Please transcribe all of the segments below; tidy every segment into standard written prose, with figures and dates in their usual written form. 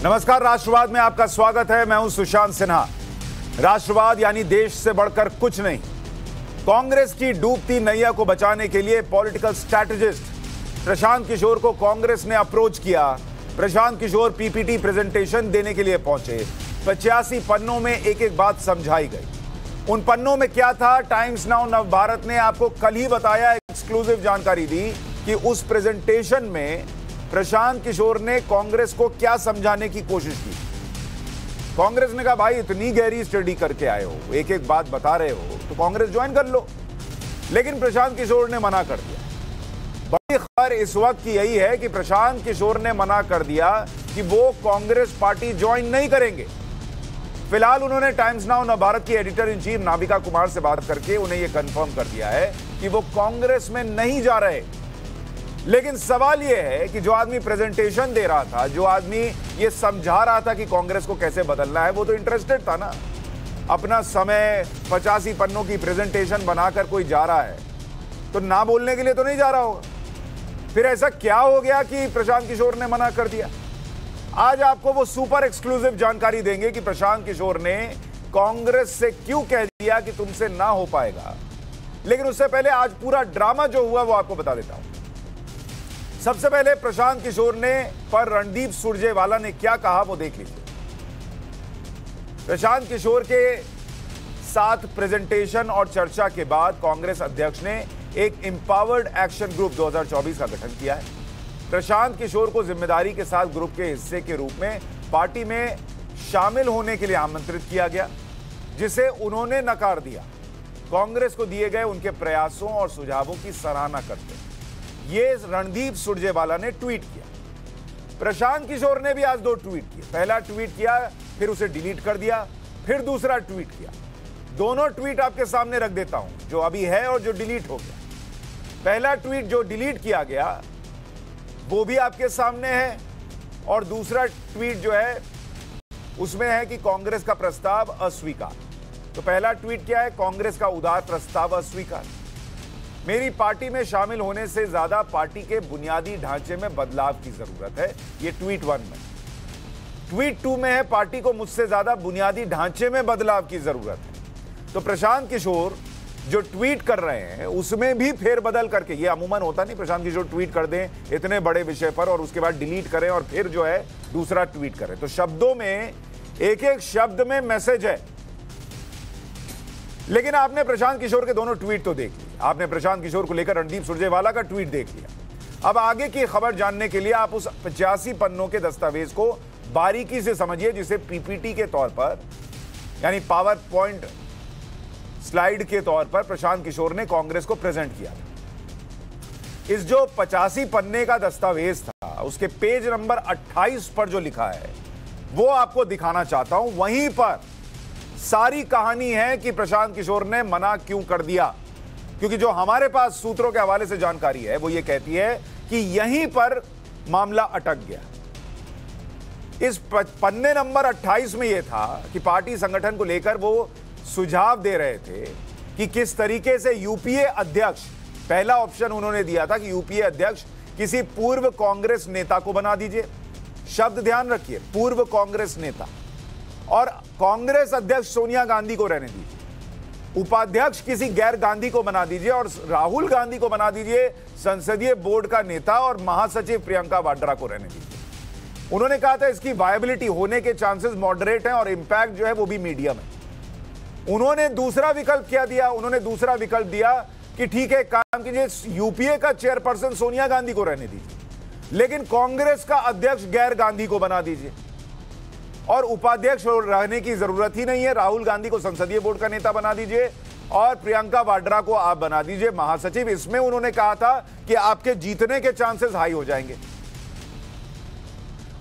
नमस्कार, राष्ट्रवाद में आपका स्वागत है। मैं हूं सुशांत सिन्हा। राष्ट्रवाद यानी देश से बढ़कर कुछ नहीं। कांग्रेस की डूबती नैया को बचाने के लिए पॉलिटिकल स्ट्रैटेजिस्ट प्रशांत किशोर को कांग्रेस ने अप्रोच किया। प्रशांत किशोर पीपीटी प्रेजेंटेशन देने के लिए पहुंचे। 85 पन्नों में एक एक बात समझाई गई। उन पन्नों में क्या था, टाइम्स नाउ नवभारत ने आपको कल ही बताया, एक्सक्लूसिव जानकारी दी कि उस प्रेजेंटेशन में प्रशांत किशोर ने कांग्रेस को क्या समझाने की कोशिश की। कांग्रेस ने कहा, भाई इतनी गहरी स्टडी करके आए हो, एक एक बात बता रहे हो, तो कांग्रेस ज्वाइन कर लो। लेकिन प्रशांत किशोर ने मना कर दिया। बड़ी खबर इस वक्त की यही है कि प्रशांत किशोर ने मना कर दिया कि वो कांग्रेस पार्टी ज्वाइन नहीं करेंगे। फिलहाल उन्होंने टाइम्स नाउ नवभारत की एडिटर इन चीफ नाबिका कुमार से बात करके उन्हें यह कंफर्म कर दिया है कि वो कांग्रेस में नहीं जा रहे। लेकिन सवाल यह है कि जो आदमी प्रेजेंटेशन दे रहा था, जो आदमी ये समझा रहा था कि कांग्रेस को कैसे बदलना है, वो तो इंटरेस्टेड था ना। अपना समय 85 पन्नों की प्रेजेंटेशन बनाकर कोई जा रहा है तो ना बोलने के लिए तो नहीं जा रहा होगा। फिर ऐसा क्या हो गया कि प्रशांत किशोर ने मना कर दिया? आज आपको वो सुपर एक्सक्लूसिव जानकारी देंगे कि प्रशांत किशोर ने कांग्रेस से क्यों कह दिया कि तुमसे ना हो पाएगा। लेकिन उससे पहले आज पूरा ड्रामा जो हुआ वो आपको बता देता हूं। सबसे पहले प्रशांत किशोर ने पर रणदीप सुरजेवाला ने क्या कहा वो देख लीजिए। प्रशांत किशोर के साथ प्रेजेंटेशन और चर्चा के बाद कांग्रेस अध्यक्ष ने एक एम्पावर्ड एक्शन ग्रुप 2024 का गठन किया है। प्रशांत किशोर को जिम्मेदारी के साथ ग्रुप के हिस्से के रूप में पार्टी में शामिल होने के लिए आमंत्रित किया गया, जिसे उन्होंने नकार दिया। कांग्रेस को दिए गए उनके प्रयासों और सुझावों की सराहना करते हैं। ये रणदीप सुरजेवाला ने ट्वीट किया। प्रशांत किशोर ने भी आज 2 ट्वीट किए। पहला ट्वीट किया, फिर उसे डिलीट कर दिया, फिर दूसरा ट्वीट किया। दोनों ट्वीट आपके सामने रख देता हूं, जो अभी है और जो डिलीट हो गया। पहला ट्वीट जो डिलीट किया गया वो भी आपके सामने है, और दूसरा ट्वीट जो है उसमें है कि कांग्रेस का प्रस्ताव अस्वीकार। तो पहला ट्वीट क्या है? कांग्रेस का उदार प्रस्ताव अस्वीकार। मेरी पार्टी में शामिल होने से ज्यादा पार्टी के बुनियादी ढांचे में बदलाव की जरूरत है। ये ट्वीट 1 में। ट्वीट 2 में है, पार्टी को मुझसे ज्यादा बुनियादी ढांचे में बदलाव की जरूरत है। तो प्रशांत किशोर जो ट्वीट कर रहे हैं उसमें भी फेरबदल करके, ये अमूमन होता नहीं, प्रशांत किशोर ट्वीट कर दें इतने बड़े विषय पर और उसके बाद डिलीट करें और फिर जो है दूसरा ट्वीट करें। तो शब्दों में, एक एक शब्द में मैसेज है। लेकिन आपने प्रशांत किशोर के दोनों ट्वीट तो देख लिए। आपने प्रशांत किशोर को लेकर रणदीप सुरजेवाला का ट्वीट देख लिया। अब आगे की खबर जानने के लिए आप उस 85 पन्नों के दस्तावेज को बारीकी से समझिए, जिसे पीपीटी के तौर पर यानी पावर पॉइंट स्लाइड के तौर पर प्रशांत किशोर ने कांग्रेस को प्रेजेंट किया था। इस जो 85 पन्ने का दस्तावेज था, उसके पेज नंबर 28 पर जो लिखा है वो आपको दिखाना चाहता हूं। वहीं पर सारी कहानी है कि प्रशांत किशोर ने मना क्यों कर दिया। क्योंकि जो हमारे पास सूत्रों के हवाले से जानकारी है वो ये कहती है कि यहीं पर मामला अटक गया। इस पन्ने नंबर 28 में यह था कि पार्टी संगठन को लेकर वो सुझाव दे रहे थे कि किस तरीके से यूपीए अध्यक्ष, पहला ऑप्शन उन्होंने दिया था कि यूपीए अध्यक्ष किसी पूर्व कांग्रेस नेता को बना दीजिए। शब्द ध्यान रखिए, पूर्व कांग्रेस नेता। और कांग्रेस अध्यक्ष सोनिया गांधी को रहने दीजिए। उपाध्यक्ष किसी गैर गांधी को बना दीजिए और राहुल गांधी को बना दीजिए संसदीय बोर्ड का नेता, और महासचिव प्रियंका वाड्रा को रहने दीजिए। उन्होंने कहा था इसकी वायबिलिटी होने के चांसेस मॉडरेट हैं और इंपैक्ट जो है वो भी मीडियम है। उन्होंने दूसरा विकल्प क्या दिया? उन्होंने दूसरा विकल्प दिया कि ठीक है, काम कीजिए, यूपीए का चेयरपर्सन सोनिया गांधी को रहने दीजिए, लेकिन कांग्रेस का अध्यक्ष गैर गांधी को बना दीजिए, और उपाध्यक्ष रहने की जरूरत ही नहीं है, राहुल गांधी को संसदीय बोर्ड का नेता बना दीजिए और प्रियंका वाड्रा को आप बना दीजिए महासचिव। इसमें उन्होंने कहा था कि आपके जीतने के चांसेस हाई हो जाएंगे।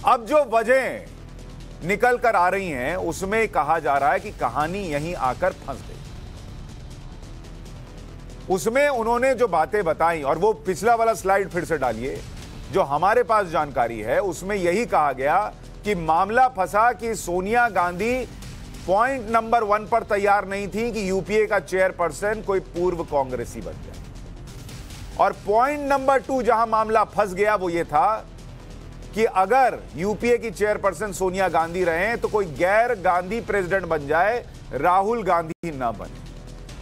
अब जो वजह निकल कर आ रही हैं उसमें कहा जा रहा है कि कहानी यहीं आकर फंस गई। उसमें उन्होंने जो बातें बताई, और वो पिछला वाला स्लाइड फिर से डालिए, जो हमारे पास जानकारी है उसमें यही कहा गया कि मामला फंसा कि सोनिया गांधी पॉइंट नंबर 1 पर तैयार नहीं थी कि यूपीए का चेयरपर्सन कोई पूर्व कांग्रेसी बन जाए। और पॉइंट नंबर 2 जहां मामला फंस गया वो ये था कि अगर यूपीए की चेयरपर्सन सोनिया गांधी रहे तो कोई गैर गांधी प्रेसिडेंट बन जाए, राहुल गांधी ना बने।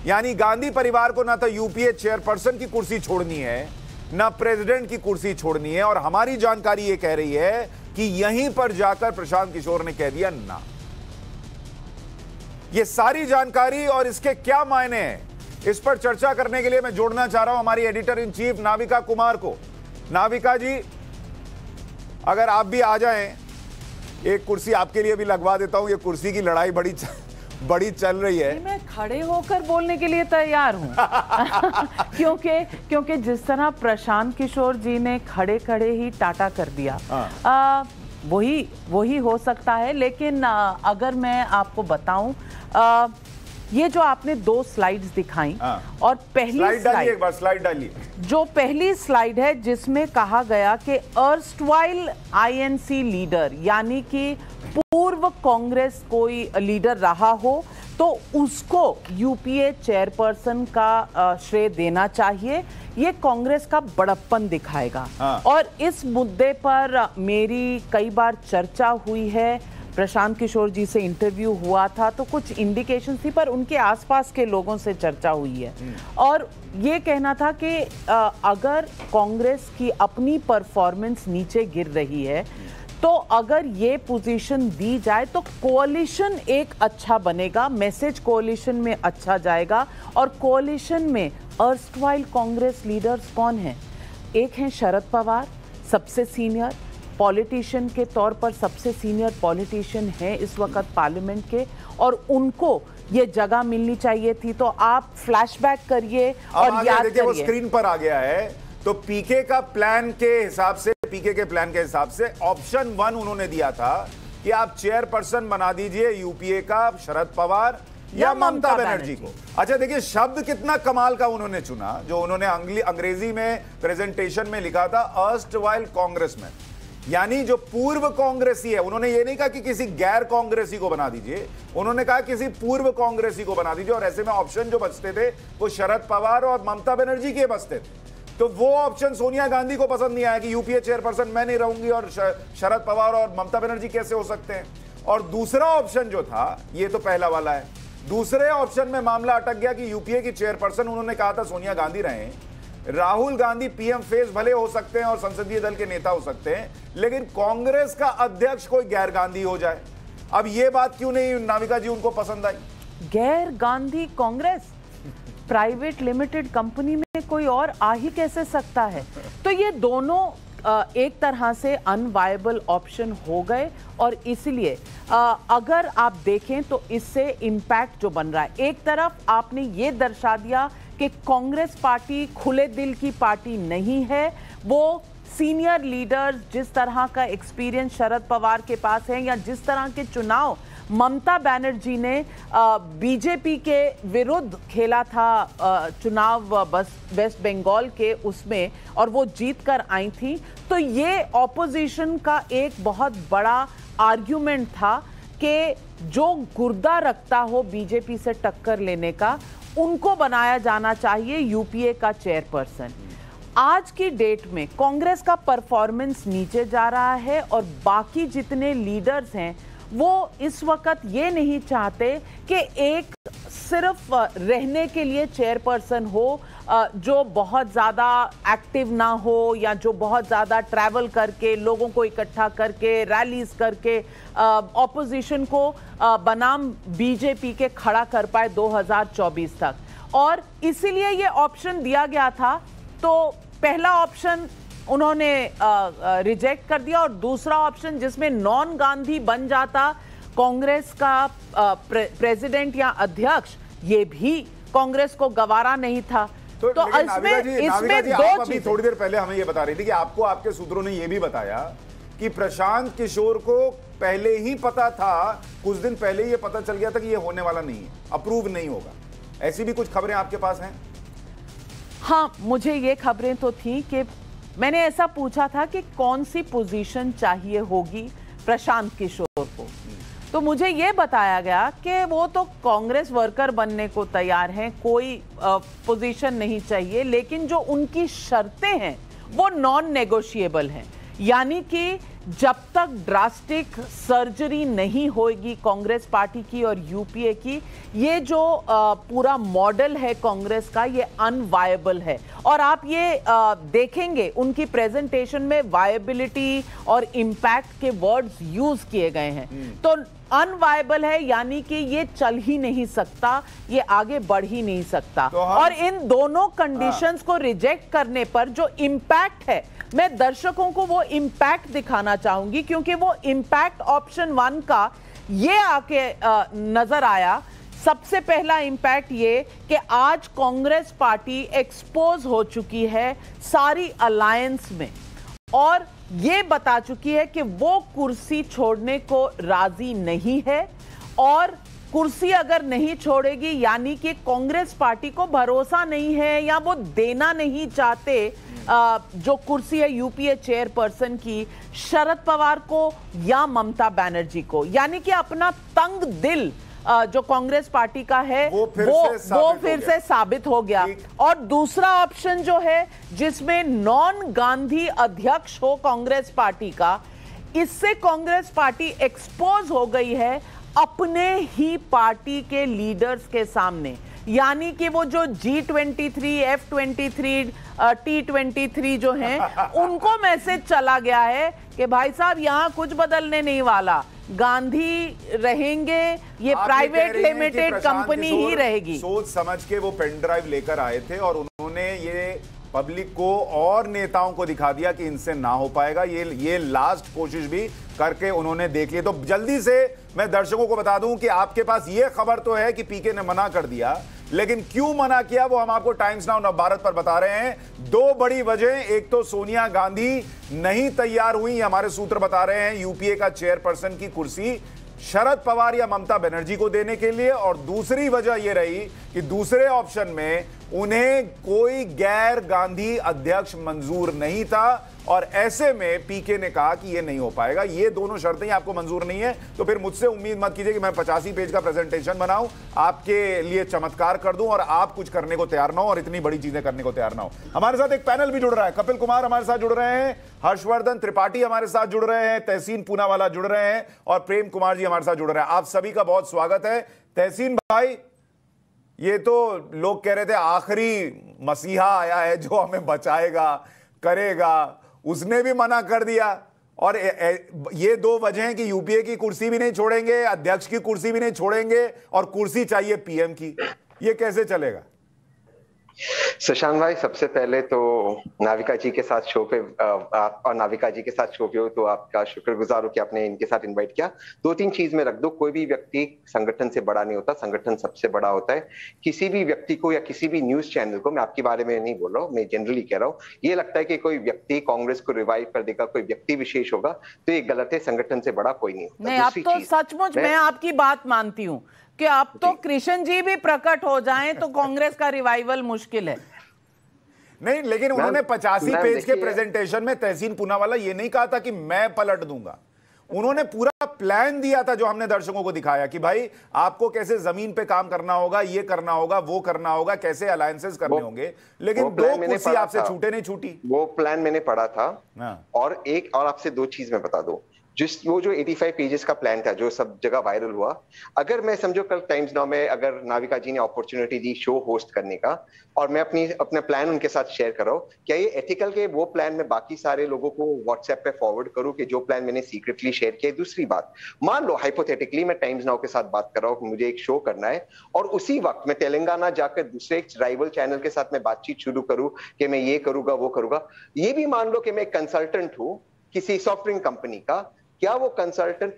यानी गांधी परिवार को ना तो यूपीए चेयरपर्सन की कुर्सी छोड़नी है, ना प्रेसिडेंट की कुर्सी छोड़नी है। और हमारी जानकारी यह कह रही है कि यहीं पर जाकर प्रशांत किशोर ने कह दिया ना। यह सारी जानकारी और इसके क्या मायने हैं, इस पर चर्चा करने के लिए मैं जोड़ना चाह रहा हूं हमारी editor in chief Navika Kumar को। नाविका जी, अगर आप भी आ जाएं, एक कुर्सी आपके लिए भी लगवा देता हूं। ये कुर्सी की लड़ाई बड़ी चल रही है। मैं खड़े होकर बोलने के लिए तैयार हूं क्योंकि जिस तरह प्रशांत किशोर जी ने खड़े खड़े ही टाटा कर दिया, वही हो सकता है। लेकिन अगर मैं आपको बताऊं, ये जो आपने 2 स्लाइड्स दिखाई और पहली स्लाइड, एक बार स्लाइड डालिए। जो पहली स्लाइड है जिसमें कहा गया कि अर्स्टवाइल आईएनसी लीडर, यानी कि पूर्व कांग्रेस कोई लीडर रहा हो तो उसको यूपीए चेयरपर्सन का श्रेय देना चाहिए, ये कांग्रेस का बड़प्पन दिखाएगा। और इस मुद्दे पर मेरी कई बार चर्चा हुई है, प्रशांत किशोर जी से इंटरव्यू हुआ था तो कुछ इंडिकेशन थी, पर उनके आसपास के लोगों से चर्चा हुई है और ये कहना था कि अगर कांग्रेस की अपनी परफॉर्मेंस नीचे गिर रही है तो अगर ये पोजीशन दी जाए तो कोalition एक अच्छा बनेगा, मैसेज कोalition में अच्छा जाएगा। और कोalition में अर्स्टवाइल कांग्रेस लीडर्स कौन हैं? एक हैं शरद पवार, सबसे सीनियर पॉलिटिशियन के तौर पर सबसे सीनियर पॉलिटिशियन है इस वक्त पार्लियामेंट के, और उनको ये जगह मिलनी चाहिए थी। तो आप फ्लैशबैक करिए और याद करिए। वो स्क्रीन पर आ गया है। तो पीके के प्लान के हिसाब से ऑप्शन 1 उन्होंने दिया था कि आप चेयरपर्सन बना दीजिए यूपीए का शरद पवार या ममता बनर्जी को। अच्छा देखिए, शब्द कितना कमाल का उन्होंने चुना, जो उन्होंने अंग्रेजी में प्रेजेंटेशन में लिखा था, अर्स्टवाइल कांग्रेसमैन, यानी जो पूर्व कांग्रेसी है। उन्होंने ये नहीं कहा कि किसी गैर कांग्रेसी को बना दीजिए, उन्होंने कहा किसी पूर्व कांग्रेसी को बना दीजिए। और ऐसे में ऑप्शन जो बचते थे वो शरद पवार और ममता बनर्जी के बचते थे। तो वो ऑप्शन सोनिया गांधी को पसंद नहीं आया कि यूपीए चेयरपर्सन मैं नहीं रहूंगी और शरद पवार और ममता बनर्जी कैसे हो सकते हैं। और दूसरा ऑप्शन जो था, ये तो पहला वाला है, दूसरे ऑप्शन में मामला अटक गया कि यूपीए की चेयरपर्सन उन्होंने कहा था सोनिया गांधी रहे, राहुल गांधी पीएम फेस भले हो सकते हैं और संसदीय दल के नेता हो सकते हैं, लेकिन कांग्रेस का अध्यक्ष कोई गैर गांधी हो जाए। अब ये बात क्यों नहीं नाविका जी उनको पसंद आई? गैर Gandhi Congress private limited company में कोई और आ ही कैसे सकता है? तो ये दोनों एक तरह से अनवायबल ऑप्शन हो गए। और इसलिए अगर आप देखें तो इससे इम्पैक्ट जो बन रहा है, एक तरफ आपने ये दर्शा दिया कि कांग्रेस पार्टी खुले दिल की पार्टी नहीं है, वो सीनियर लीडर्स जिस तरह का एक्सपीरियंस शरद पवार के पास है या जिस तरह के चुनाव ममता बनर्जी ने बीजेपी के विरुद्ध खेला था चुनाव वेस्ट बंगाल के उसमें, और वो जीत कर आई थी, तो ये ऑपोजिशन का एक बहुत बड़ा आर्ग्यूमेंट था कि जो गुर्दा रखता हो बीजेपी से टक्कर लेने का, उनको बनाया जाना चाहिए यूपीए का चेयरपर्सन। आज की डेट में कांग्रेस का परफॉर्मेंस नीचे जा रहा है और बाकी जितने लीडर्स हैं वो इस वक्त ये नहीं चाहते कि एक सिर्फ रहने के लिए चेयरपर्सन हो जो बहुत ज़्यादा एक्टिव ना हो या जो बहुत ज़्यादा ट्रैवल करके लोगों को इकट्ठा करके रैलीज करके ऑपोजिशन को बनाम बीजेपी के खड़ा कर पाए 2024 तक। और इसीलिए ये ऑप्शन दिया गया था। तो पहला ऑप्शन उन्होंने रिजेक्ट कर दिया और दूसरा ऑप्शन जिसमें नॉन गांधी बन जाता कांग्रेस का प्रेसिडेंट या अध्यक्ष, ये भी कांग्रेस को गवारा नहीं था। तो इसमें दो चीजें। थोड़ी देर पहले हमें यह बता रही थी कि आपको आपके सूत्रों ने यह भी बताया कि प्रशांत किशोर को पहले ही पता था, कुछ दिन पहले ही यह पता चल गया था कि यह होने वाला नहीं है, अप्रूव नहीं होगा। ऐसी भी कुछ खबरें आपके पास हैं? हाँ, मुझे ये खबरें तो थी कि मैंने ऐसा पूछा था कि कौन सी पोजीशन चाहिए होगी प्रशांत किशोर को, तो मुझे ये बताया गया कि वो तो कांग्रेस वर्कर बनने को तैयार हैं, कोई पोजीशन नहीं चाहिए, लेकिन जो उनकी शर्तें हैं वो नॉन नेगोशिएबल हैं। यानी कि जब तक ड्रास्टिक सर्जरी नहीं होगी कांग्रेस पार्टी की और यूपीए की, ये जो पूरा मॉडल है कांग्रेस का, ये अनवायबल है। और आप ये देखेंगे उनकी प्रेजेंटेशन में वायबिलिटी और इम्पैक्ट के वर्ड्स यूज किए गए हैं। तो अनवायबल है, यानी कि ये चल ही नहीं सकता, ये आगे बढ़ ही नहीं सकता। तो और इन दोनों कंडीशंस को रिजेक्ट करने पर जो इम्पैक्ट है, मैं दर्शकों को वो इम्पैक्ट दिखाना चाहूंगी, क्योंकि वो इम्पैक्ट ऑप्शन 1 का ये आके नजर आया। सबसे पहला इम्पैक्ट ये कि आज कांग्रेस पार्टी एक्सपोज हो चुकी है सारी अलायंस में और ये बता चुकी है कि वो कुर्सी छोड़ने को राजी नहीं है, और कुर्सी अगर नहीं छोड़ेगी यानी कि कांग्रेस पार्टी को भरोसा नहीं है या वो देना नहीं चाहते जो कुर्सी है यूपीए चेयरपर्सन की शरद पवार को या ममता बनर्जी को, यानी कि अपना तंग दिल जो कांग्रेस पार्टी का है वो फिर से साबित हो गया। और दूसरा ऑप्शन जो है जिसमें नॉन गांधी अध्यक्ष हो कांग्रेस पार्टी का, इससे कांग्रेस पार्टी एक्सपोज हो गई है अपने ही पार्टी के लीडर्स के सामने, यानी कि वो जो G23, F23, T23 जो हैं, उनको मैसेज चला गया है कि भाई साहब यहां कुछ बदलने नहीं वाला, गांधी रहेंगे, ये प्राइवेट लिमिटेड कंपनी ही रहेगी। सोच समझ के वो पेन ड्राइव लेकर आए थे और उन्होंने ये पब्लिक को और नेताओं को दिखा दिया कि इनसे ना हो पाएगा। ये लास्ट कोशिश भी करके उन्होंने देख लिया। तो जल्दी से मैं दर्शकों को बता दूं कि आपके पास ये खबर तो है कि पीके ने मना कर दिया, लेकिन क्यों मना किया वो हम आपको टाइम्स नाउ नवभारत पर बता रहे हैं। दो बड़ी वजह, एक तो सोनिया गांधी नहीं तैयार हुई, हमारे सूत्र बता रहे हैं, यूपीए का चेयरपर्सन की कुर्सी शरद पवार या ममता बनर्जी को देने के लिए, और दूसरी वजह यह रही कि दूसरे ऑप्शन में उन्हें कोई गैर गांधी अध्यक्ष मंजूर नहीं था, और ऐसे में पीके ने कहा कि यह नहीं हो पाएगा। ये दोनों शर्तें आपको मंजूर नहीं है तो फिर मुझसे उम्मीद मत कीजिए कि मैं 85 पेज का प्रेजेंटेशन बनाऊं, आपके लिए चमत्कार कर दूं और आप कुछ करने को तैयार ना हो और इतनी बड़ी चीजें करने को तैयार ना हो। हमारे साथ एक पैनल भी जुड़ रहा है, कपिल कुमार हमारे साथ जुड़ रहे हैं, हर्षवर्धन त्रिपाठी हमारे साथ जुड़ रहे हैं, तहसीन पूनावाला जुड़ रहे हैं और प्रेम कुमार जी हमारे साथ जुड़ रहे हैं। आप सभी का बहुत स्वागत है। तहसीन भाई, ये तो लोग कह रहे थे आखिरी मसीहा आया है जो हमें बचाएगा करेगा, उसने भी मना कर दिया, और ये दो वजह हैं कि यूपीए की कुर्सी भी नहीं छोड़ेंगे, अध्यक्ष की कुर्सी भी नहीं छोड़ेंगे, और कुर्सी चाहिए पीएम की। ये कैसे चलेगा? शशांक भाई, सबसे पहले तो नाविका जी के साथ शो पे आप और नाविका जी के साथ शो पे हो तो आपका शुक्रगुजार हो कि आपने इनके साथ इनवाइट किया। दो तीन चीज में रख दो, कोई भी व्यक्ति संगठन से बड़ा नहीं होता, संगठन सबसे बड़ा होता है। किसी भी व्यक्ति को या किसी भी न्यूज चैनल को, मैं आपके बारे में नहीं बोल रहा हूँ, मैं जनरली कह रहा हूँ, ये लगता है कि कोई व्यक्ति कांग्रेस को रिवाइव कर देगा, कोई व्यक्ति विशेष होगा, तो ये गलत है। संगठन से बड़ा कोई नहीं होता। नहीं, अब तो सचमुच मैं आपकी बात मानती हूँ कि अब तो कृष्ण जी भी प्रकट हो जाएं तो कांग्रेस का रिवाइवल मुश्किल है। नहीं, लेकिन उन्होंने 85 पेज के प्रेजेंटेशन में तहसीन पूनावाला ये नहीं कहा था कि मैं पलट दूंगा, उन्होंने पूरा प्लान दिया था जो हमने दर्शकों को दिखाया कि भाई आपको कैसे जमीन पे काम करना होगा, ये करना होगा, वो करना होगा, कैसे अलायंसेस करने होंगे, लेकिन दो कुर्सी आपसे छूटे नहीं छूटी। वो प्लान मैंने पढ़ा था। और एक और आपसे दो चीज मैं बता दूं, वो जो 85 पेजेस का प्लान था जो सब जगह वायरल हुआ, अगर मैं समझो कल टाइम्स नाउ में अगर नाविका जी ने अपॉर्चुनिटी दी शो होस्ट करने का और मैं अपना प्लान उनके साथ शेयर कर रहा हूं, क्या ये एथिकल के वो प्लान में बाकी सारे लोगों को व्हाट्सएप पे फॉरवर्ड करूं कि जो प्लान मैंने सीक्रेटली शेयर किया? दूसरी बात, मान लो हाइपोथेटिकली मैं टाइम्स नाउ के साथ बात कर रहा हूं कि मुझे एक शो करना है और उसी वक्त मैं तेलंगाना जाकर दूसरे एक राइवल चैनल के साथ मैं बातचीत शुरू करूं कि मैं ये करूंगा वो करूंगा। ये भी मान लो कि मैं कंसल्टेंट हूं किसी सॉफ्टवेयर कंपनी का, क्या वो कंसल्टेंट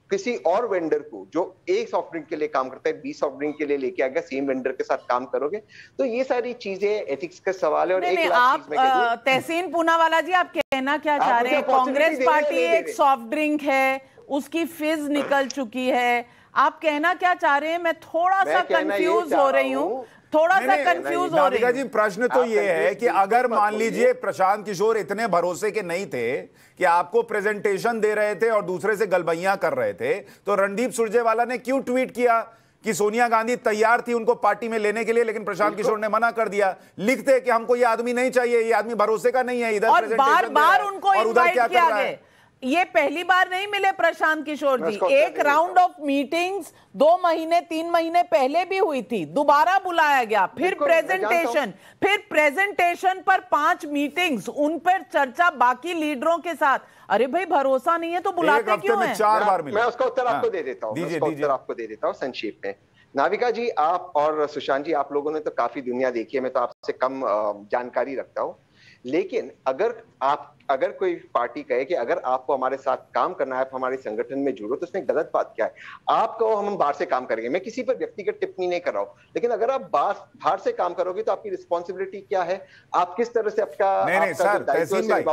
किसी और वेंडर को जो एक सॉफ्टवेयर के लिए काम करता है 20 सॉफ्टवेयर के लिए लेके आएगा, सेम वेंडर के साथ काम करोगे? तो ये सारी चीजें एथिक्स का सवाल है। और एक लाख चीज मैं तहसीन पूनावाला जी, आप कहना क्या चाह रहे हैं? कांग्रेस पार्टी एक सॉफ्ट ड्रिंक है, उसकी फिज निकल चुकी है, आप कहना क्या चाह रहे हैं? मैं थोड़ा सा कंफ्यूज हो रही हूँ, थोड़ा सा कंफ्यूज हो रही हूँ जी। प्रश्न तो ये है कि अगर मान लीजिए प्रशांत किशोर इतने भरोसे के नहीं थे कि आपको प्रेजेंटेशन दे रहे थे और दूसरे से गलबैयां कर रहे थे, तो रणदीप सुरजेवाला ने क्यों ट्वीट किया कि सोनिया गांधी तैयार थी उनको पार्टी में लेने के लिए, लेकिन प्रशांत किशोर ने मना कर दिया? लिखते कि हमको ये आदमी नहीं चाहिए, ये आदमी भरोसे का नहीं है, इधर और बार बार उनको इनवाइट किया गया, ये पहली बार नहीं मिले प्रशांत किशोर जी, एक राउंड ऑफ मीटिंग्स 2 महीने 3 महीने पहले भी हुई थी, दोबारा बुलाया गया, फिर प्रेजेंटेशन पर 5 मीटिंग्स, उन पर चर्चा बाकी लीडरों के साथ। अरे भाई भरोसा नहीं है तो बुलाते क्यों हैं? 4 बार मिले। मैं उसका उत्तर आपको दे देता हूँ, संक्षेप में। नाविका जी, आप और सुशांत जी, आप लोगों ने तो काफी दुनिया देखी है, मैं तो आपसे कम जानकारी रखता हूँ। लेकिन अगर कोई पार्टी कहे कि अगर आपको हमारे साथ काम करना है, आप हमारे संगठन में जुड़ो, तो उसमें गलत बात क्या है? आप कहो हम बाहर से काम करेंगे, मैं किसी पर व्यक्तिगत टिप्पणी नहीं कर रहा हूं, लेकिन अगर आप बाहर से काम करोगे तो आपकी रिस्पॉन्सिबिलिटी क्या है? आप किस तरह से नहीं सर, तहसीन भाई,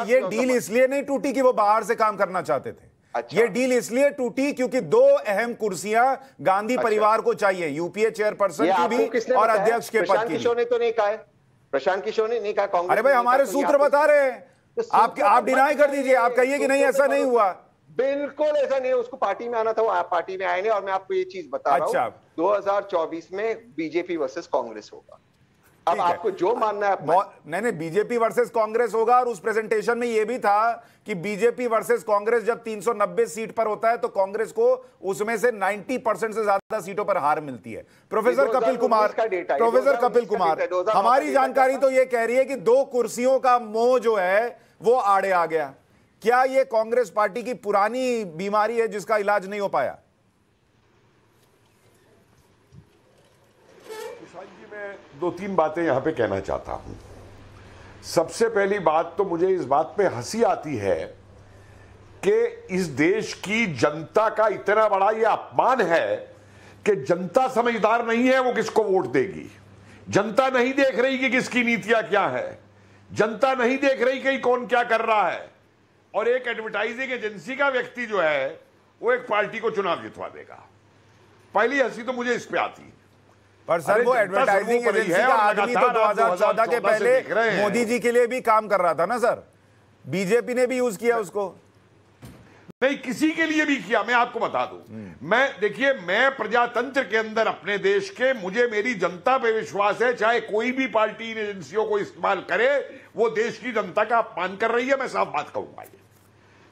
ये डील इसलिए नहीं टूटी कि वो बाहर से काम करना चाहते थे। अच्छा। ये डील इसलिए टूटी क्योंकि 2 अहम कुर्सियां गांधी परिवार को चाहिए, यूपीए चेयरपर्सन की भी और अध्यक्ष के पद की। किशोर ने तो नहीं कहा है, प्रशांत किशोर ने नहीं कहा, कांग्रेस। अरे भाई हमारे सूत्र बता रहे हैं, आप डिनाई कर दीजिए, आप कहिए कि नहीं ऐसा नहीं हुआ। बिल्कुल ऐसा नहीं है, उसको पार्टी में आना था, वो आप पार्टी में आए नहीं। और मैं आपको ये चीज बता रहा हूं, 2024 में बीजेपी वर्सेस कांग्रेस होगा। अब आपको जो मानना है नहीं, बीजेपी वर्सेस कांग्रेस होगा। और उस प्रेजेंटेशन में यह भी था कि बीजेपी वर्सेस कांग्रेस जब 390 सीट पर होता है तो कांग्रेस को उसमें से 90% से ज्यादा सीटों पर हार मिलती है। प्रोफेसर कपिल कुमार, हमारी जानकारी तो यह कह रही है कि 2 कुर्सियों का मोह जो है वो आड़े आ गया। क्या यह कांग्रेस पार्टी की पुरानी बीमारी है जिसका इलाज नहीं हो पाया? 2-3 बातें यहां पे कहना चाहता हूं। सबसे पहली बात तो मुझे इस बात पे हंसी आती है कि इस देश की जनता का इतना बड़ा यह अपमान है कि जनता समझदार नहीं है वो किसको वोट देगी। जनता नहीं देख रही कि किसकी नीतियां क्या है, जनता नहीं देख रही कि कौन क्या कर रहा है, और एक एडवर्टाइजिंग एजेंसी का व्यक्ति जो है वो एक पार्टी को चुनाव जितवा देगा। पहली हंसी तो मुझे इस पे आती। पर सर वो एडवर्टाइजिंग एजेंसी का आदमी तो 2014 के पहले मोदी जी के लिए भी काम कर रहा था ना सर, बीजेपी ने भी यूज किया उसको। नहीं, किसी के लिए भी किया, मैं आपको बता दूं। देखिए, मैं प्रजातंत्र के अंदर अपने देश के, मुझे मेरी जनता पे विश्वास है, चाहे कोई भी पार्टी इन एजेंसियों को इस्तेमाल करे, वो देश की जनता का अपमान कर रही है, मैं साफ बात कहूंगा।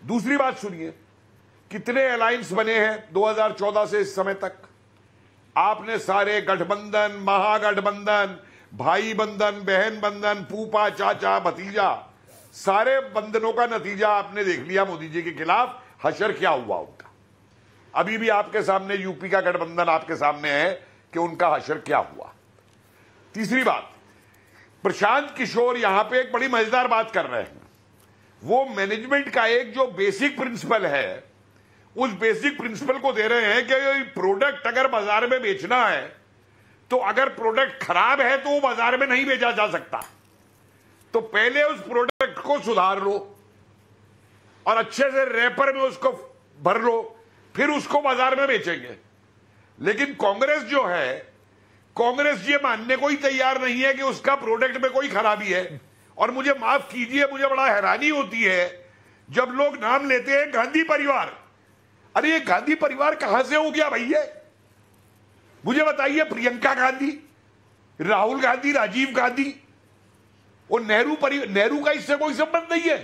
दूसरी बात सुनिए, कितने अलायंस बने हैं 2014 से इस समय तक? आपने सारे गठबंधन, महागठबंधन, भाई बंधन, बहन बंधन, फूफा, चाचा, भतीजा, सारे बंधनों का नतीजा आपने देख लिया। मोदी जी के खिलाफ हशर क्या हुआ उनका। अभी भी आपके सामने यूपी का गठबंधन आपके सामने है कि उनका हशर क्या हुआ। तीसरी बात, प्रशांत किशोर यहां पे एक बड़ी मजेदार बात कर रहे हैं। वो मैनेजमेंट का एक जो बेसिक प्रिंसिपल है, उस बेसिक प्रिंसिपल को दे रहे हैं कि प्रोडक्ट अगर बाजार में बेचना है तो अगर प्रोडक्ट खराब है तो वो बाजार में नहीं बेचा जा सकता, तो पहले उस प्रोडक्ट को सुधार लो और अच्छे से रैपर में उसको भर लो, फिर उसको बाजार में बेचेंगे। लेकिन कांग्रेस जो है, कांग्रेस ये मानने को ही तैयार नहीं है कि उसका प्रोडक्ट में कोई खराबी है। और मुझे माफ कीजिए, मुझे बड़ा हैरानी होती है जब लोग नाम लेते हैं गांधी परिवार। अरे ये गांधी परिवार कहां से हो गया भैया? मुझे बताइए, प्रियंका गांधी, राहुल गांधी, राजीव गांधी और नेहरू का इससे कोई संबंध नहीं है।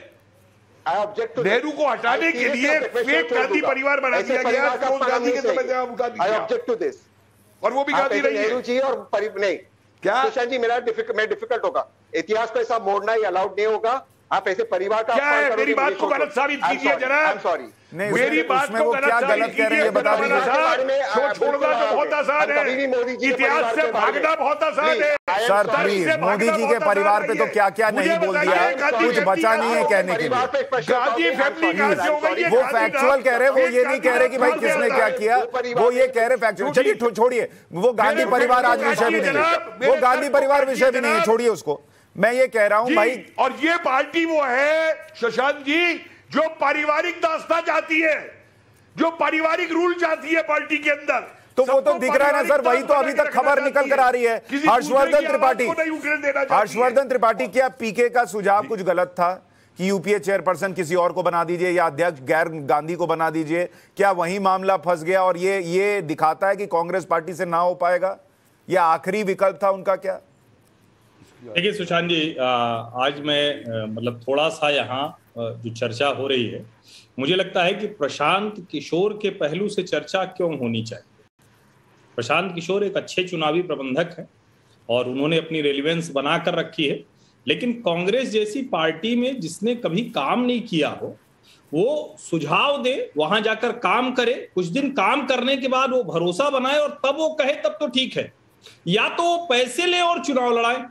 नेहरू को हटाने के लिए फेक गांधी परिवार बना दिया गया। गांधी के समय से उठा दिया, और वो भी गांधी नहीं है। नेहरू जी और नहीं क्या सुशांत जी, मैं डिफिकल्ट होगा, इतिहास को ऐसा मोड़ना ही अलाउड नहीं होगा। आप ऐसे परिवार का क्या है? मेरी बात को गलत साबित कीजिए जनाब। सॉरी, मेरी बात को क्या गलत कह रहे हैं बता दीजिए। छोड़ना तो बहुत आसान है, इतिहास से भागना बहुत आसान है। सर प्लीज, मोदी जी के परिवार पे तो क्या क्या नहीं बोल दिया, कुछ बचा नहीं है कहने के लिए। गांधी फैमिली कहां से हो गई? वो फैक्चुअल कह रहे, वो ये नहीं कह रहे कि भाई किसने क्या किया, वो ये कह रहे फैक्चुअल। चलिए छोड़िए, वो गांधी परिवार आज विषय भी नहीं है, वो गांधी परिवार विषय भी नहीं है, छोड़िए उसको। मैं ये कह रहा हूं भाई, और ये पार्टी वो है शशांक जी जो पारिवारिक दास्तां चाहती है, जो पारिवारिक रूल चाहती है पार्टी के अंदर। तो वो तो दिख रहा है ना सर, वही तो अभी तक खबर निकल कर आ रही है। हर्षवर्धन त्रिपाठी, क्या पीके का सुझाव कुछ गलत था कि यूपीए चेयरपर्सन किसी और को बना दीजिए या अध्यक्ष गैर गांधी को बना दीजिए? क्या वही मामला फंस गया और ये दिखाता है कि कांग्रेस पार्टी से ना हो पाएगा? या आखिरी विकल्प था उनका क्या? देखिए सुशांत जी, आज मैं मतलब थोड़ा सा यहाँ जो चर्चा हो रही है, मुझे लगता है कि प्रशांत किशोर के पहलू से चर्चा क्यों होनी चाहिए। प्रशांत किशोर एक अच्छे चुनावी प्रबंधक हैं और उन्होंने अपनी रेलिवेंस बना कर रखी है, लेकिन कांग्रेस जैसी पार्टी में जिसने कभी काम नहीं किया हो वो सुझाव दे, वहां जाकर काम करे, कुछ दिन काम करने के बाद वो भरोसा बनाए और तब वो कहे तब तो ठीक है। या तो वो पैसे ले और चुनाव लड़ाए,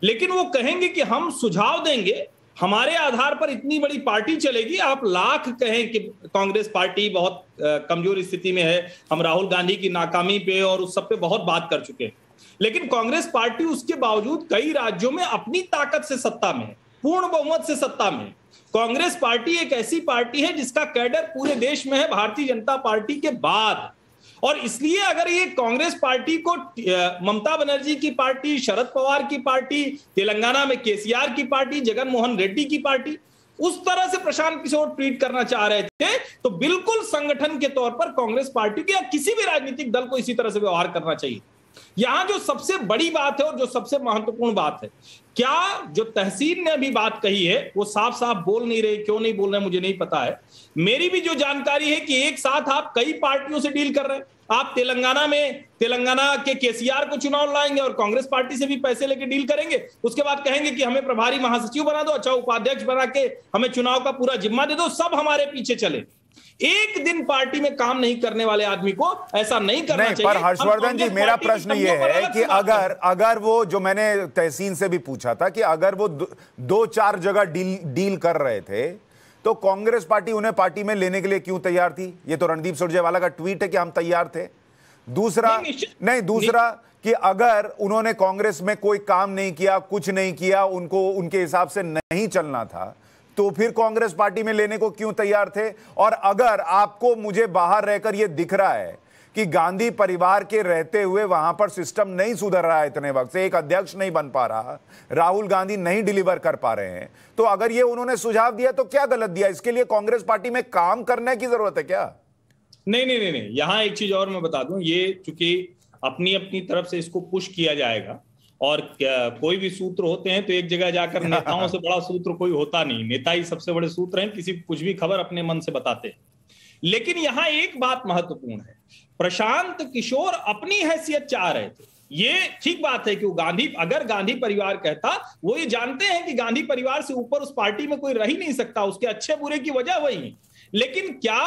लेकिन वो कहेंगे कि हम सुझाव देंगे, हमारे आधार पर इतनी बड़ी पार्टी चलेगी। आप लाख कहें कि कांग्रेस पार्टी बहुत कमजोर स्थिति में है, हम राहुल गांधी की नाकामी पे और उस सब पे बहुत बात कर चुके हैं, लेकिन कांग्रेस पार्टी उसके बावजूद कई राज्यों में अपनी ताकत से सत्ता में है, पूर्ण बहुमत से सत्ता में है। कांग्रेस पार्टी एक ऐसी पार्टी है जिसका कैडर पूरे देश में है भारतीय जनता पार्टी के बाद, और इसलिए अगर ये कांग्रेस पार्टी को ममता बनर्जी की पार्टी, शरद पवार की पार्टी, तेलंगाना में केसीआर की पार्टी, जगन मोहन रेड्डी की पार्टी उस तरह से प्रशांत किशोर ट्रीट करना चाह रहे थे, तो बिल्कुल संगठन के तौर पर कांग्रेस पार्टी के या किसी भी राजनीतिक दल को इसी तरह से व्यवहार करना चाहिए। यहां जो सबसे बड़ी बात है और जो सबसे महत्वपूर्ण बात है, क्या जो तहसीन ने अभी बात कही है वो साफ साफ बोल नहीं रहे, क्यों नहीं बोल रहे मुझे नहीं पता है। मेरी भी जो जानकारी है कि एक साथ आप कई पार्टियों से डील कर रहे हैं। आप तेलंगाना के केसीआर को चुनाव लाएंगे और कांग्रेस पार्टी से भी पैसे लेके डील करेंगे, उसके बाद कहेंगे कि हमें प्रभारी महासचिव बना दो, अच्छा उपाध्यक्ष बना के हमें चुनाव का पूरा जिम्मा दे दो, सब हमारे पीछे चले। एक दिन पार्टी में काम नहीं करने वाले आदमी को ऐसा नहीं करना चाहिए। पर हर्षवर्धन जी, मेरा प्रश्न ये है कि अगर वो, जो मैंने तहसीन से भी पूछा था कि अगर वो दो चार जगह डील कर रहे थे तो कांग्रेस पार्टी उन्हें पार्टी में लेने के लिए क्यों तैयार थी? ये तो रणदीप सुरजेवाला का ट्वीट है कि हम तैयार थे। दूसरा कि अगर उन्होंने कांग्रेस में कोई काम नहीं किया, कुछ नहीं किया, उनको उनके हिसाब से नहीं चलना था, तो फिर कांग्रेस पार्टी में लेने को क्यों तैयार थे? और अगर आपको, मुझे बाहर रहकर यह दिख रहा है कि गांधी परिवार के रहते हुए वहां पर सिस्टम नहीं सुधर रहा है, इतने वक्त से एक अध्यक्ष नहीं बन पा रहा, राहुल गांधी नहीं डिलीवर कर पा रहे हैं, तो अगर ये उन्होंने सुझाव दिया तो क्या गलत दिया? इसके लिए कांग्रेस पार्टी में काम करने की जरूरत है क्या? नहीं, यहां एक चीज और मैं बता दूं, ये चूंकि अपनी तरफ से इसको पुश किया जाएगा और कोई भी सूत्र होते हैं तो एक जगह जाकर नेताओं से बड़ा सूत्र कोई होता नहीं, नेता ही सबसे बड़े सूत्र हैं, किसी कुछ भी खबर अपने मन से बताते हैं। लेकिन यहां एक बात महत्वपूर्ण है, प्रशांत किशोर अपनी हैसियत चाह रहे थे। ये ठीक बात है कि वो अगर गांधी परिवार कहता, वो ये जानते हैं कि गांधी परिवार से ऊपर उस पार्टी में कोई रह ही नहीं सकता, उसके अच्छे बुरे की वजह वही है। लेकिन क्या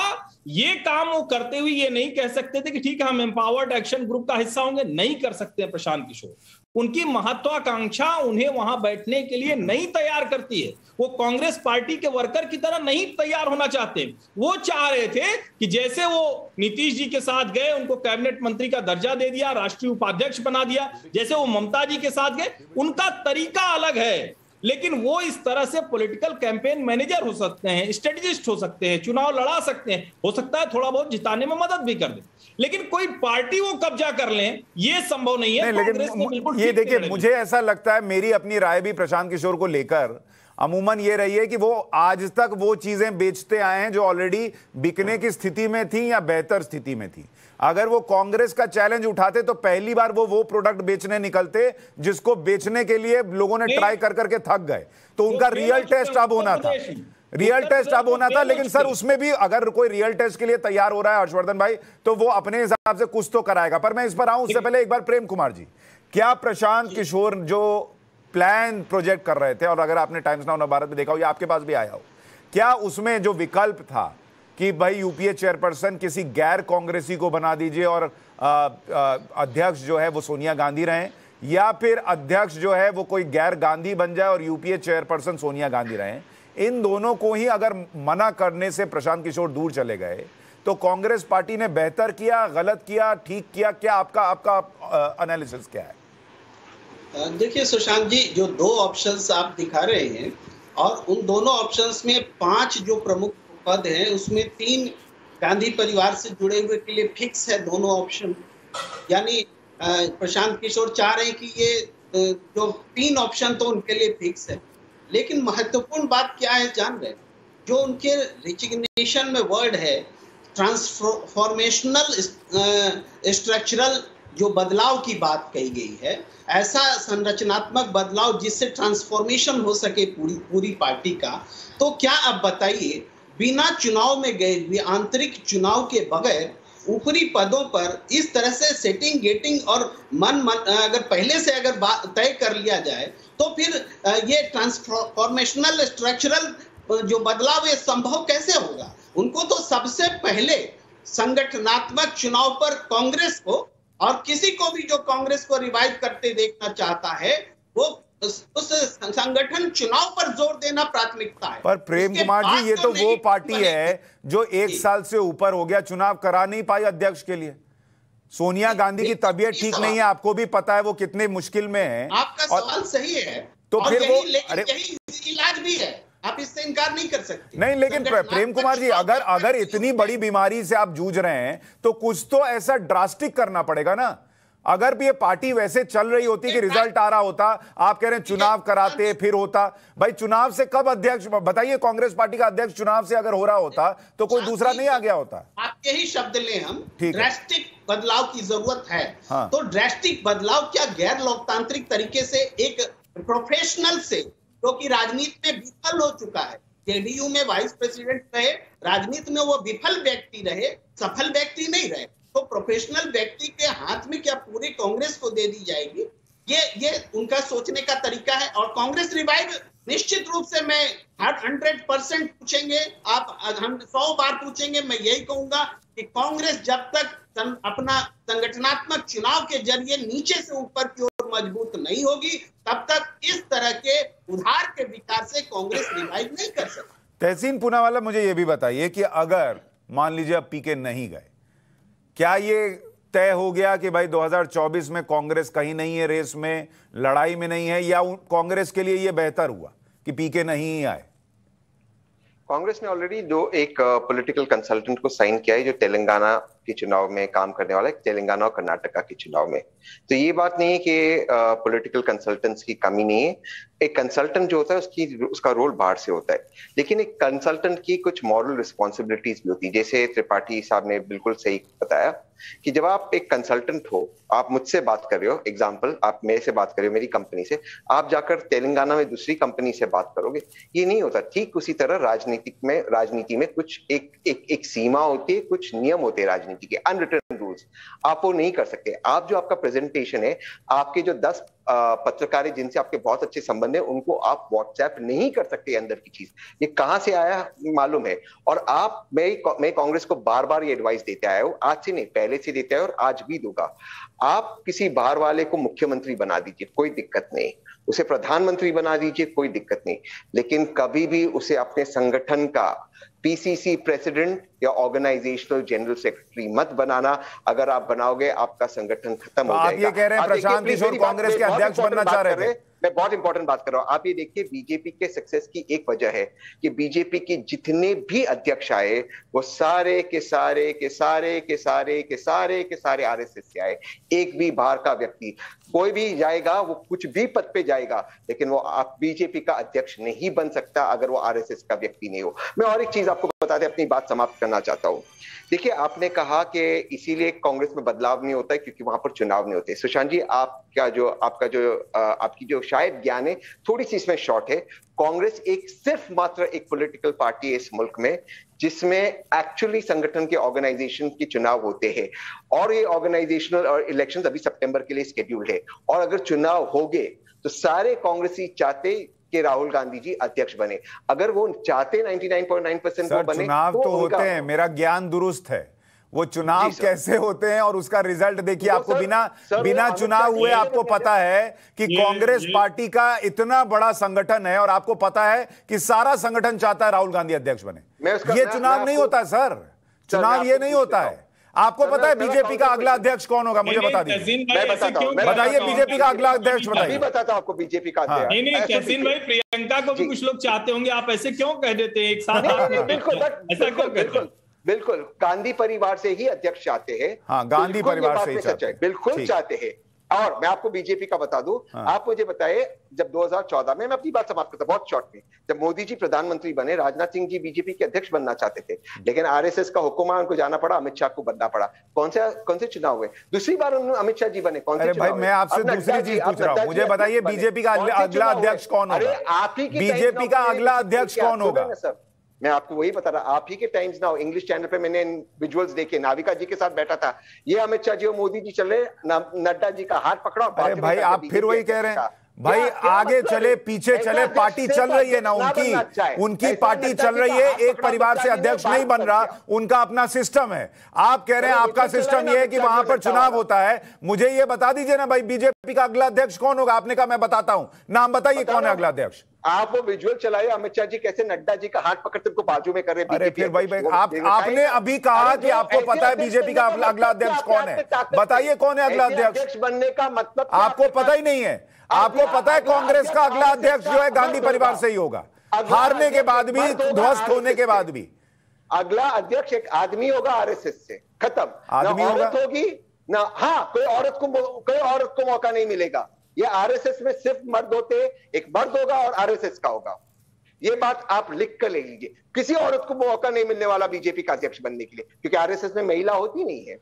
ये काम वो करते हुए ये नहीं कह सकते थे कि ठीक है हम एम्पावर्ड एक्शन ग्रुप का हिस्सा होंगे? नहीं कर सकते हैं प्रशांत किशोर। उनकी महत्वाकांक्षा उन्हें वहां बैठने के लिए नहीं तैयार करती है। वो कांग्रेस पार्टी के वर्कर की तरह नहीं तैयार होना चाहते। वो चाह रहे थे कि जैसे वो नीतीश जी के साथ गए, उनको कैबिनेट मंत्री का दर्जा दे दिया, राष्ट्रीय उपाध्यक्ष बना दिया, जैसे वो ममता जी के साथ गए, उनका तरीका अलग है। लेकिन वो इस तरह से पॉलिटिकल कैंपेन मैनेजर हो सकते हैं, स्ट्रेटेजिस्ट हो सकते हैं, चुनाव लड़ा सकते हैं, हो सकता है थोड़ा बहुत जिताने में मदद भी कर दें, लेकिन कोई पार्टी वो कब्जा कर लें ये संभव नहीं है। लेकिन ये देखिए, मुझे ऐसा लगता है, मेरी अपनी राय भी प्रशांत किशोर को लेकर अमूमन ये रही है कि वो आज तक वो चीजें बेचते आए हैं जो ऑलरेडी बिकने की स्थिति में थी या बेहतर स्थिति में थी। अगर वो कांग्रेस का चैलेंज उठाते तो पहली बार वो प्रोडक्ट बेचने निकलते जिसको बेचने के लिए लोगों ने ट्राई कर करके थक गए। तो उनका रियल टेस्ट अब होना था, लेकिन सर उसमें भी अगर कोई रियल टेस्ट के लिए तैयार हो रहा है हर्षवर्धन भाई, तो वो अपने हिसाब से कुछ तो कराएगा। पर मैं इस पर आऊं उससे पहले एक बार प्रेम कुमार जी, क्या प्रशांत किशोर जो प्लान प्रोजेक्ट कर रहे थे, और अगर आपने टाइम्स नाउ नवभारत में देखा हो या आपके पास भी आया हो, क्या उसमें जो विकल्प था कि भाई यूपीए चेयरपर्सन किसी गैर कांग्रेसी को बना दीजिए और अध्यक्ष जो है वो सोनिया गांधी रहें, या फिर अध्यक्ष जो है वो कोई गैर गांधी बन जाए और यूपीए चेयरपर्सन सोनिया गांधी रहें, इन दोनों को ही अगर मना करने से प्रशांत किशोर दूर चले गए तो कांग्रेस पार्टी ने बेहतर किया, गलत किया, ठीक किया? क्या आपका एनालिसिस क्या है? देखिए सुशांत जी, जो दो ऑप्शंस आप दिखा रहे हैं और उन दोनों ऑप्शंस में 5 जो प्रमुख पद हैं उसमें 3 गांधी परिवार से जुड़े हुए के लिए फिक्स है दोनों ऑप्शन। यानी प्रशांत किशोर चाह रहे हैं कि ये जो 3 ऑप्शन तो उनके लिए फिक्स है। लेकिन महत्वपूर्ण बात क्या है जान रहे हैं, जो उनके रिजिग्नेशन में वर्ड है ट्रांसफॉर्मेशनल स्ट्रक्चरल जो बदलाव की बात कही गई है, ऐसा संरचनात्मक बदलाव जिससे ट्रांसफॉर्मेशन हो सके पूरी पार्टी का, तो क्या आप बताइए, बिना चुनाव में गए हुए, आंतरिक चुनाव के बगैर ऊपरी पदों पर इस तरह से सेटिंग गेटिंग और अगर पहले से अगर तय कर लिया जाए तो फिर ये ट्रांसफॉर्मेशनल स्ट्रक्चरल जो बदलाव ये संभव कैसे होगा? उनको तो सबसे पहले संगठनात्मक चुनाव पर कांग्रेस को और किसी को भी जो कांग्रेस को रिवाइव करते देखना चाहता है वो उस संगठन चुनाव पर जोर देना प्राथमिकता है। पर प्रेम कुमार जी, ये तो वो पार्टी है जो 1 साल से ऊपर हो गया चुनाव करा नहीं पाई अध्यक्ष के लिए। सोनिया गांधी की तबीयत ठीक नहीं है, आपको भी पता है वो कितने मुश्किल में है। आपका सवाल सही है, तो फिर वो यही इलाज भी है, आप इससे इनकार नहीं कर सकते। नहीं, लेकिन प्रेम कुमार जी, अगर इतनी बड़ी बीमारी से आप जूझ रहे हैं तो कुछ तो ऐसा ड्रास्टिक करना पड़ेगा ना। अगर भी ये पार्टी वैसे चल रही होती कि रिजल्ट आ रहा होता, आप कह रहे हैं चुनाव कराते फिर होता, भाई चुनाव से कब अध्यक्ष बताइए, कांग्रेस पार्टी का अध्यक्ष चुनाव से अगर हो रहा होता तो कोई दूसरा नहीं आ गया होता। आप यही शब्द लें, हम ड्रास्टिक बदलाव की जरूरत है। हाँ। तो ड्रास्टिक बदलाव क्या गैर लोकतांत्रिक तरीके से एक प्रोफेशनल से, जो कि राजनीति में विफल हो चुका है, जेडीयू में वाइस प्रेसिडेंट रहे, राजनीति में वो विफल व्यक्ति रहे, सफल व्यक्ति नहीं रहे, तो प्रोफेशनल व्यक्ति के हाथ में क्या पूरी कांग्रेस को दे दी जाएगी? ये उनका सोचने का तरीका है। और कांग्रेस रिवाइव निश्चित रूप से, मैं 100% पूछेंगे आप, हम 100 बार पूछेंगे, मैं यही कहूंगा कि कांग्रेस जब तक अपना संगठनात्मक चुनाव के जरिए नीचे से ऊपर की ओर मजबूत नहीं होगी, तब तक इस तरह के उधार के विचार से कांग्रेस रिवाइव नहीं कर सकती। तहसीन पूनावाला, मुझे यह भी बताइए कि अगर मान लीजिए अब पीके नहीं गए, क्या ये तय हो गया कि भाई 2024 में कांग्रेस कहीं नहीं है रेस में, लड़ाई में नहीं है, या कांग्रेस के लिए ये बेहतर हुआ कि पीके नहीं आए? कांग्रेस ने ऑलरेडी एक पॉलिटिकल कंसल्टेंट को साइन किया है जो तेलंगाना के चुनाव में काम करने वाला है, तेलंगाना और कर्नाटका के चुनाव में। तो ये बात नहीं है कि पॉलिटिकल कंसल्टेंट्स की कमी नहीं है। एक कंसल्टेंट जो होता है उसका रोल बाहर से होता है, लेकिन एक कंसल्टेंट की कुछ मॉरल रिस्पॉन्सिबिलिटीज भी होती है। जैसे त्रिपाठी साहब ने बिल्कुल सही बताया कि जब आप एक कंसल्टेंट हो, आप मुझसे बात कर रहे हो, एग्जाम्पल आप मेरे से बात कर रहे हो मेरी कंपनी से, आप जाकर तेलंगाना में दूसरी कंपनी से बात करोगे, ये नहीं होता। ठीक उसी तरह राजनीति में कुछ एक सीमा होती है, कुछ नियम होते हैं राजनीति के, अनरिटन रूल्स। आप वो नहीं कर सकते। आप जो आपका प्रेजेंटेशन है, आपके जो 10 पत्रकार जिनसे आपके बहुत अच्छे संबंध है, उनको आप व्हाट्सएप नहीं कर सकते अंदर की चीज। ये कहां से आया मालूम है। और मैं कांग्रेस को बार बार ये एडवाइस देते आया हूं, आज से नहीं पहले से देते आया और आज भी दूंगा। आप किसी बाहर वाले को मुख्यमंत्री बना दीजिए, कोई दिक्कत नहीं, उसे प्रधानमंत्री बना दीजिए, कोई दिक्कत नहीं, लेकिन कभी भी उसे अपने संगठन का पीसीसी प्रेसिडेंट या ऑर्गेनाइजेशनल जनरल सेक्रेटरी मत बनाना। अगर आप बनाओगे आपका संगठन खत्म हो जाएगा। आप ये कह रहे हैं प्रशांत किशोर कांग्रेस के अध्यक्ष बनना चाह रहे थे? मैं बहुत इंपॉर्टेंट बात कर रहा हूं। आप ये देखिए, बीजेपी के सक्सेस की एक वजह है कि बीजेपी के जितने भी अध्यक्ष आए वो सारे के सारे आरएसएस से आए। एक भी बाहर का व्यक्ति, कोई भी जाएगा वो कुछ भी पद पे जाएगा, लेकिन वो आप बीजेपी का अध्यक्ष नहीं बन सकता अगर वो आरएसएस का व्यक्ति नहीं हो। मैं और एक चीज आपको बताते अपनी बात समाप्त करना चाहता हूं। देखिए, आपने कहा कि इसीलिए कांग्रेस में बदलाव नहीं होता है क्योंकि वहां पर चुनाव नहीं होते। सुशांत जी, आपकी जो शायद ज्ञान है थोड़ी सी इसमें शॉर्ट है। कांग्रेस सिर्फ मात्र एक पॉलिटिकल पार्टी है इस मुल्क में जिसमें एक्चुअली संगठन के ऑर्गेनाइजेशन के चुनाव होते हैं, और ये ऑर्गेनाइजेशनल और इलेक्शंस अभी सितंबर के लिए स्केड्यूल्ड है। और अगर चुनाव होंगे तो सारे कांग्रेसी चाहते कि राहुल गांधी जी अध्यक्ष बने। अगर वो चाहते 99.9% वो बने, चुनाव तो होते हैं, मेरा ज्ञान दुरुस्त है। वो चुनाव कैसे होते हैं और उसका रिजल्ट देखिए। आपको बिना चुनाव हुए आपको पता है कि कांग्रेस पार्टी का इतना बड़ा संगठन है और आपको पता है कि सारा संगठन चाहता है राहुल गांधी अध्यक्ष बने। ये चुनाव नहीं होता सर, चुनाव ये नहीं होता है। आपको पता है बीजेपी का अगला अध्यक्ष कौन होगा? मुझे बता दीजिए, बताइए बीजेपी का अगला अध्यक्ष बताइए। बताता हूं आपको बीजेपी का अध्यक्ष। नहीं तहसीन भाई, प्रियंका को भी कुछ लोग चाहते होंगे, आप ऐसे क्यों कह देते हैं एक साथ? ऐसा क्यों कहते हैं? बिल्कुल गांधी परिवार से ही अध्यक्ष चाहते हैं। हाँ, गांधी परिवार से ही बिल्कुल चाहते हैं। और मैं आपको बीजेपी का बता दूं, आप मुझे बताइए, जब 2014 में, मैं अपनी बात समाप्त करता बहुत शॉर्ट में, जब मोदी जी प्रधानमंत्री बने, राजनाथ सिंह जी बीजेपी के अध्यक्ष बनना चाहते थे, लेकिन आरएसएस का हुक्म आया, उनको जाना पड़ा, अमित शाह को बनना पड़ा। कौन से चुनाव हुए? दूसरी बार अमित शाह जी बने, कौन से भाई मैं आपसे दूसरी चीज पूछ रहा हूं, मुझे बताइए बीजेपी का अगला अध्यक्ष कौन होगा? आप ही बीजेपी का अगला अध्यक्ष कौन होगा? मैं आपको वही बता रहा, आप ही के टाइम्स नाउ इंग्लिश चैनल पे मैंने विजुअल्स देखे, नाविका जी के साथ बैठा था, ये अमित शाह जी और मोदी जी चले, नड्डा जी का हाथ पकड़ा। अरे भाई आप फिर वही कह रहे हैं भाई, आगे चले पीछे चले, पार्टी चल रही है ना उनकी पार्टी चल रही है, एक परिवार से अध्यक्ष नहीं बन रहा, उनका अपना सिस्टम है। आप कह रहे हैं आपका सिस्टम ये है कि वहां पर चुनाव होता है। मुझे ये बता दीजिए ना भाई, बीजेपी का अगला अध्यक्ष कौन होगा? आपने कहा मैं बताता हूं, नाम बताइए कौन है अगला अध्यक्ष? आप वो विजुअल चलाइए, अमित शाह जी कैसे नड्डा जी का हाथ पकड़ते उनको बाजू में कर रहे हैं। अरे फिर भाई आपने अभी कहा कि आपको पता है बीजेपी का अगला अध्यक्ष कौन है, बताइए कौन है अगला अध्यक्ष? बनने का मतलब आपको पता ही नहीं है। आपको पता है कांग्रेस का अगला अध्यक्ष जो है गांधी परिवार से ही होगा, हारने के बाद भी, ध्वस्त होने के बाद भी। अगला अध्यक्ष एक आदमी होगा आरएसएस से, खत्म। आदमी होगी ना, हाँ, कोई औरत को मौका नहीं मिलेगा। ये आरएसएस में सिर्फ मर्द होते, एक मर्द होगा और आरएसएस का होगा। ये बात आप लिख कर ले लीजिए, किसी औरत को मौका नहीं मिलने वाला बीजेपी का अध्यक्ष बनने के लिए, क्योंकि आरएसएस में महिला होती नहीं है।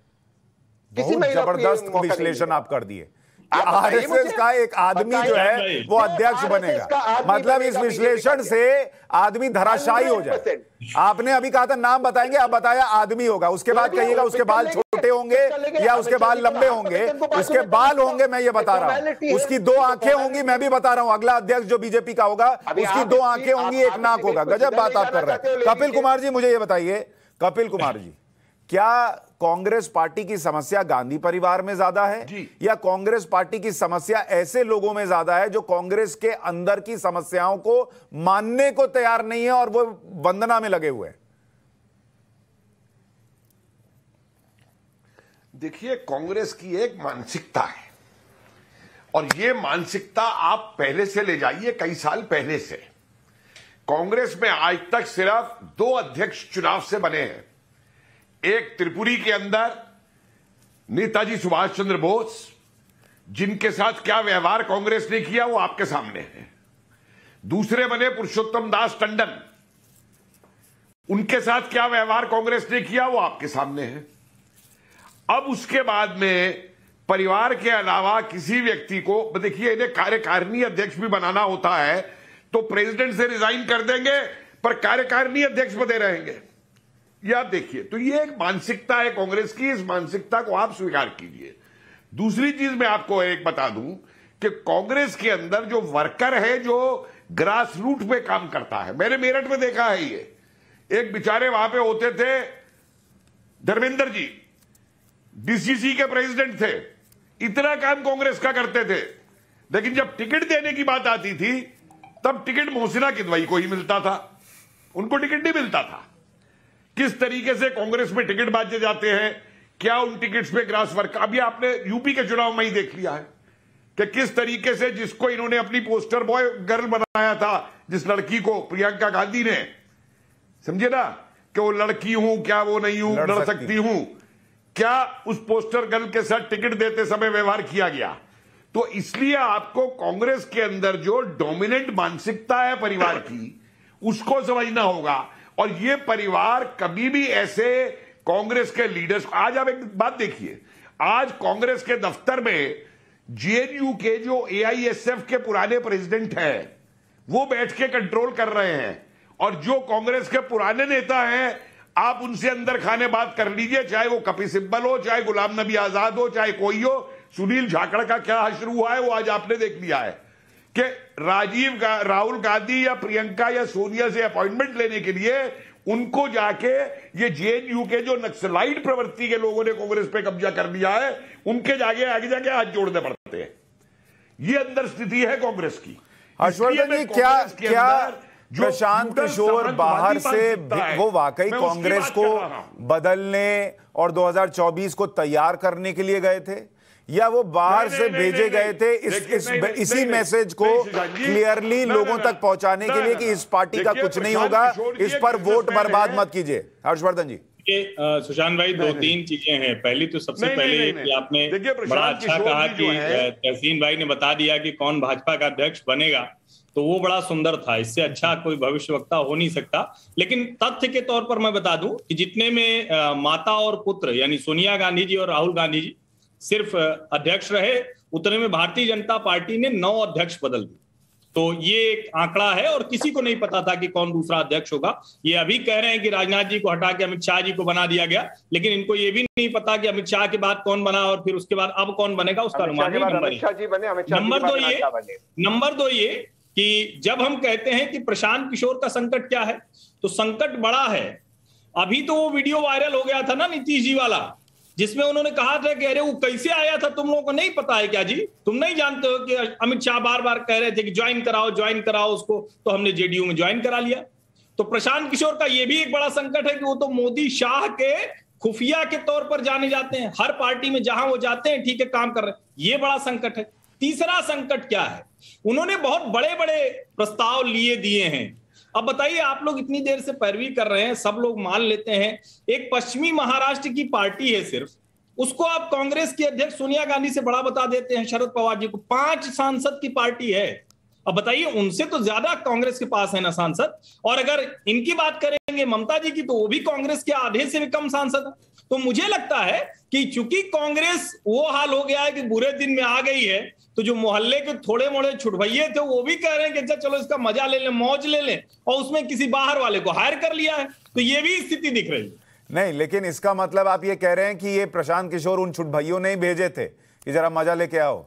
किसी महिला को जबरदस्त विश्लेषण आप कर दिए। आरएसएस का एक आदमी जो है वो अध्यक्ष बनेगा, मतलब इस विश्लेषण से आदमी धराशायी हो जाए। आपने अभी कहा था नाम बताएंगे, अब बताया आदमी होगा, उसके बाद कहिएगा उसके बाल छोटे होंगे या उसके बाल लंबे होंगे। उसके बाल होंगे, मैं ये बता रहा हूं, उसकी 2 आंखें होंगी, मैं भी बता रहा हूं। अगला अध्यक्ष जो बीजेपी का होगा उसकी 2 आंखें होंगी, एक नाक होगा। गजब बात आप कर रहे हैं। कपिल कुमार जी मुझे ये बताइए, कपिल कुमार जी, क्या कांग्रेस पार्टी की समस्या गांधी परिवार में ज्यादा है या कांग्रेस पार्टी की समस्या ऐसे लोगों में ज्यादा है जो कांग्रेस के अंदर की समस्याओं को मानने को तैयार नहीं है और वो वंदना में लगे हुए हैं? देखिए, कांग्रेस की एक मानसिकता है और ये मानसिकता आप पहले से ले जाइए, कई साल पहले से। कांग्रेस में आज तक सिर्फ 2 अध्यक्ष चुनाव से बने हैं। एक त्रिपुरी के अंदर नेताजी सुभाष चंद्र बोस, जिनके साथ क्या व्यवहार कांग्रेस ने किया वो आपके सामने है। दूसरे बने पुरुषोत्तम दास टंडन, उनके साथ क्या व्यवहार कांग्रेस ने किया वो आपके सामने है। अब उसके बाद में परिवार के अलावा किसी व्यक्ति को, देखिए, इन्हें कार्यकारिणी अध्यक्ष भी बनाना होता है तो प्रेसिडेंट से रिजाइन कर देंगे पर कार्यकारिणी अध्यक्ष बने रहेंगे। ये आप देखिए, तो ये एक मानसिकता है कांग्रेस की, इस मानसिकता को आप स्वीकार कीजिए। दूसरी चीज मैं आपको एक बता दूं कि कांग्रेस के अंदर जो वर्कर है, जो ग्रास रूट पे काम करता है, मैंने मेरठ में देखा है। ये एक बेचारे वहां पे होते थे, धर्मेंद्र जी डीसीसी के प्रेसिडेंट थे, इतना काम कांग्रेस का करते थे, लेकिन जब टिकट देने की बात आती थी तब टिकट मोहसिना किदवई को ही मिलता था, उनको टिकट नहीं मिलता था। किस तरीके से कांग्रेस में टिकट बांटे जाते हैं, क्या उन टिकट्स पे ग्रास वर्क, अभी आपने यूपी के चुनाव में ही देख लिया है कि किस तरीके से जिसको इन्होंने अपनी पोस्टर बॉय गर्ल बनाया था, जिस लड़की को प्रियंका गांधी ने, समझे ना, कि वो लड़की हूं क्या, वो नहीं हूं, लड़ सकती हूं क्या, उस पोस्टर गर्ल के साथ टिकट देते समय व्यवहार किया गया। तो इसलिए आपको कांग्रेस के अंदर जो डोमिनेंट मानसिकता है परिवार की, उसको समझना होगा। और ये परिवार कभी भी ऐसे कांग्रेस के लीडर्स, आज आप एक बात देखिए, आज कांग्रेस के दफ्तर में जेएनयू के जो एआईएसएफ के पुराने प्रेसिडेंट हैं वो बैठ के कंट्रोल कर रहे हैं, और जो कांग्रेस के पुराने नेता हैं आप उनसे अंदर खाने बात कर लीजिए, चाहे वो कपिल सिब्बल हो, चाहे गुलाम नबी आजाद हो, चाहे कोई हो। सुनील झाकड़ का क्या हश्र हुआ है वो आज आपने देख लिया है कि राहुल गांधी या प्रियंका या सोनिया से अपॉइंटमेंट लेने के लिए उनको जाके ये जेएनयू के जो नक्सलाइट प्रवृत्ति के लोगों ने कांग्रेस पे कब्जा कर लिया है, उनके आगे जाके हाथ जोड़ने पड़ते हैं। ये अंदर स्थिति है कांग्रेस की। हर्षवर्धन जी, क्या प्रशांत किशोर बाहर से वो वाकई कांग्रेस को बदलने और 2024 को तैयार करने के लिए गए थे, या वो बाहर से भेजे गए थे इसी मैसेज को क्लियरली लोगों तक पहुंचाने के लिए कि इस पार्टी का कुछ नहीं होगा, इस पर वोट बर्बाद मत कीजिए? हर्षवर्धन जी, देखिए सुशांत भाई, दो तीन चीजें हैं। पहली तो सबसे पहले कि आपने बड़ा अच्छा कहा कि तहसीन भाई ने बता दिया कि कौन भाजपा का अध्यक्ष बनेगा, तो वो बड़ा सुंदर था। इससे अच्छा कोई भविष्यवक्ता हो नहीं सकता। लेकिन तथ्य के तौर पर मैं बता दूं कि जितने में माता और पुत्र यानी सोनिया गांधी जी और राहुल गांधी जी सिर्फ अध्यक्ष रहे, उतने में भारतीय जनता पार्टी ने 9 अध्यक्ष बदल दिए। तो ये एक आंकड़ा है और किसी को नहीं पता था कि कौन दूसरा अध्यक्ष होगा। ये अभी कह रहे हैं कि राजनाथ जी को हटा के अमित शाह जी को बना दिया गया, लेकिन इनको ये भी नहीं पता कि अमित शाह के बाद कौन बना और फिर उसके बाद अब कौन बनेगा, उसका अनुमान नहीं। नंबर दो ये कि जब हम कहते हैं कि प्रशांत किशोर का संकट क्या है, तो संकट बड़ा है। अभी तो वो वीडियो वायरल हो गया था ना नीतीश जी वाला, जिसमें उन्होंने कहा था कि अरे वो कैसे आया था, तुम लोगों को नहीं पता है क्या जी? तुम नहीं जानते हो कि अमित शाह बार बार कह रहे थे कि ज्वाइन कराओ उसको, तो हमने जेडीयू में ज्वाइन करा लिया। तो प्रशांत किशोर का ये भी एक बड़ा संकट है कि वो तो मोदी शाह के खुफिया के तौर पर जाने जाते हैं। हर पार्टी में जहां वो जाते हैं ठीक है काम कर रहे हैं, ये बड़ा संकट है। तीसरा संकट क्या है, उन्होंने बहुत बड़े बड़े प्रस्ताव लिए दिए हैं। अब बताइए, आप लोग इतनी देर से पैरवी कर रहे हैं, सब लोग मान लेते हैं एक पश्चिमी महाराष्ट्र की पार्टी है सिर्फ, उसको आप कांग्रेस की अध्यक्ष सोनिया गांधी से बड़ा बता देते हैं, शरद पवार जी को। 5 सांसद की पार्टी है। अब बताइए, उनसे तो ज्यादा कांग्रेस के पास है ना सांसद। और अगर इनकी बात करेंगे ममता जी की, तो वो भी कांग्रेस के आधे से भी कम सांसद है। तो मुझे लगता है कि चूंकि कांग्रेस वो हाल हो गया है कि बुरे दिन में आ गई है, तो जो मोहल्ले के थोड़े मोड़े छुटभैये थे वो भी कह रहे हैं कि अच्छा चलो इसका मजा ले लें, मौज ले लें, और उसमें किसी बाहर वाले को हायर कर लिया है। तो ये भी स्थिति दिख रही है। नहीं, लेकिन इसका मतलब आप ये कह रहे हैं कि ये प्रशांत किशोर उन छुटभैयों ने ही भेजे थे कि जरा मजा लेके आओ?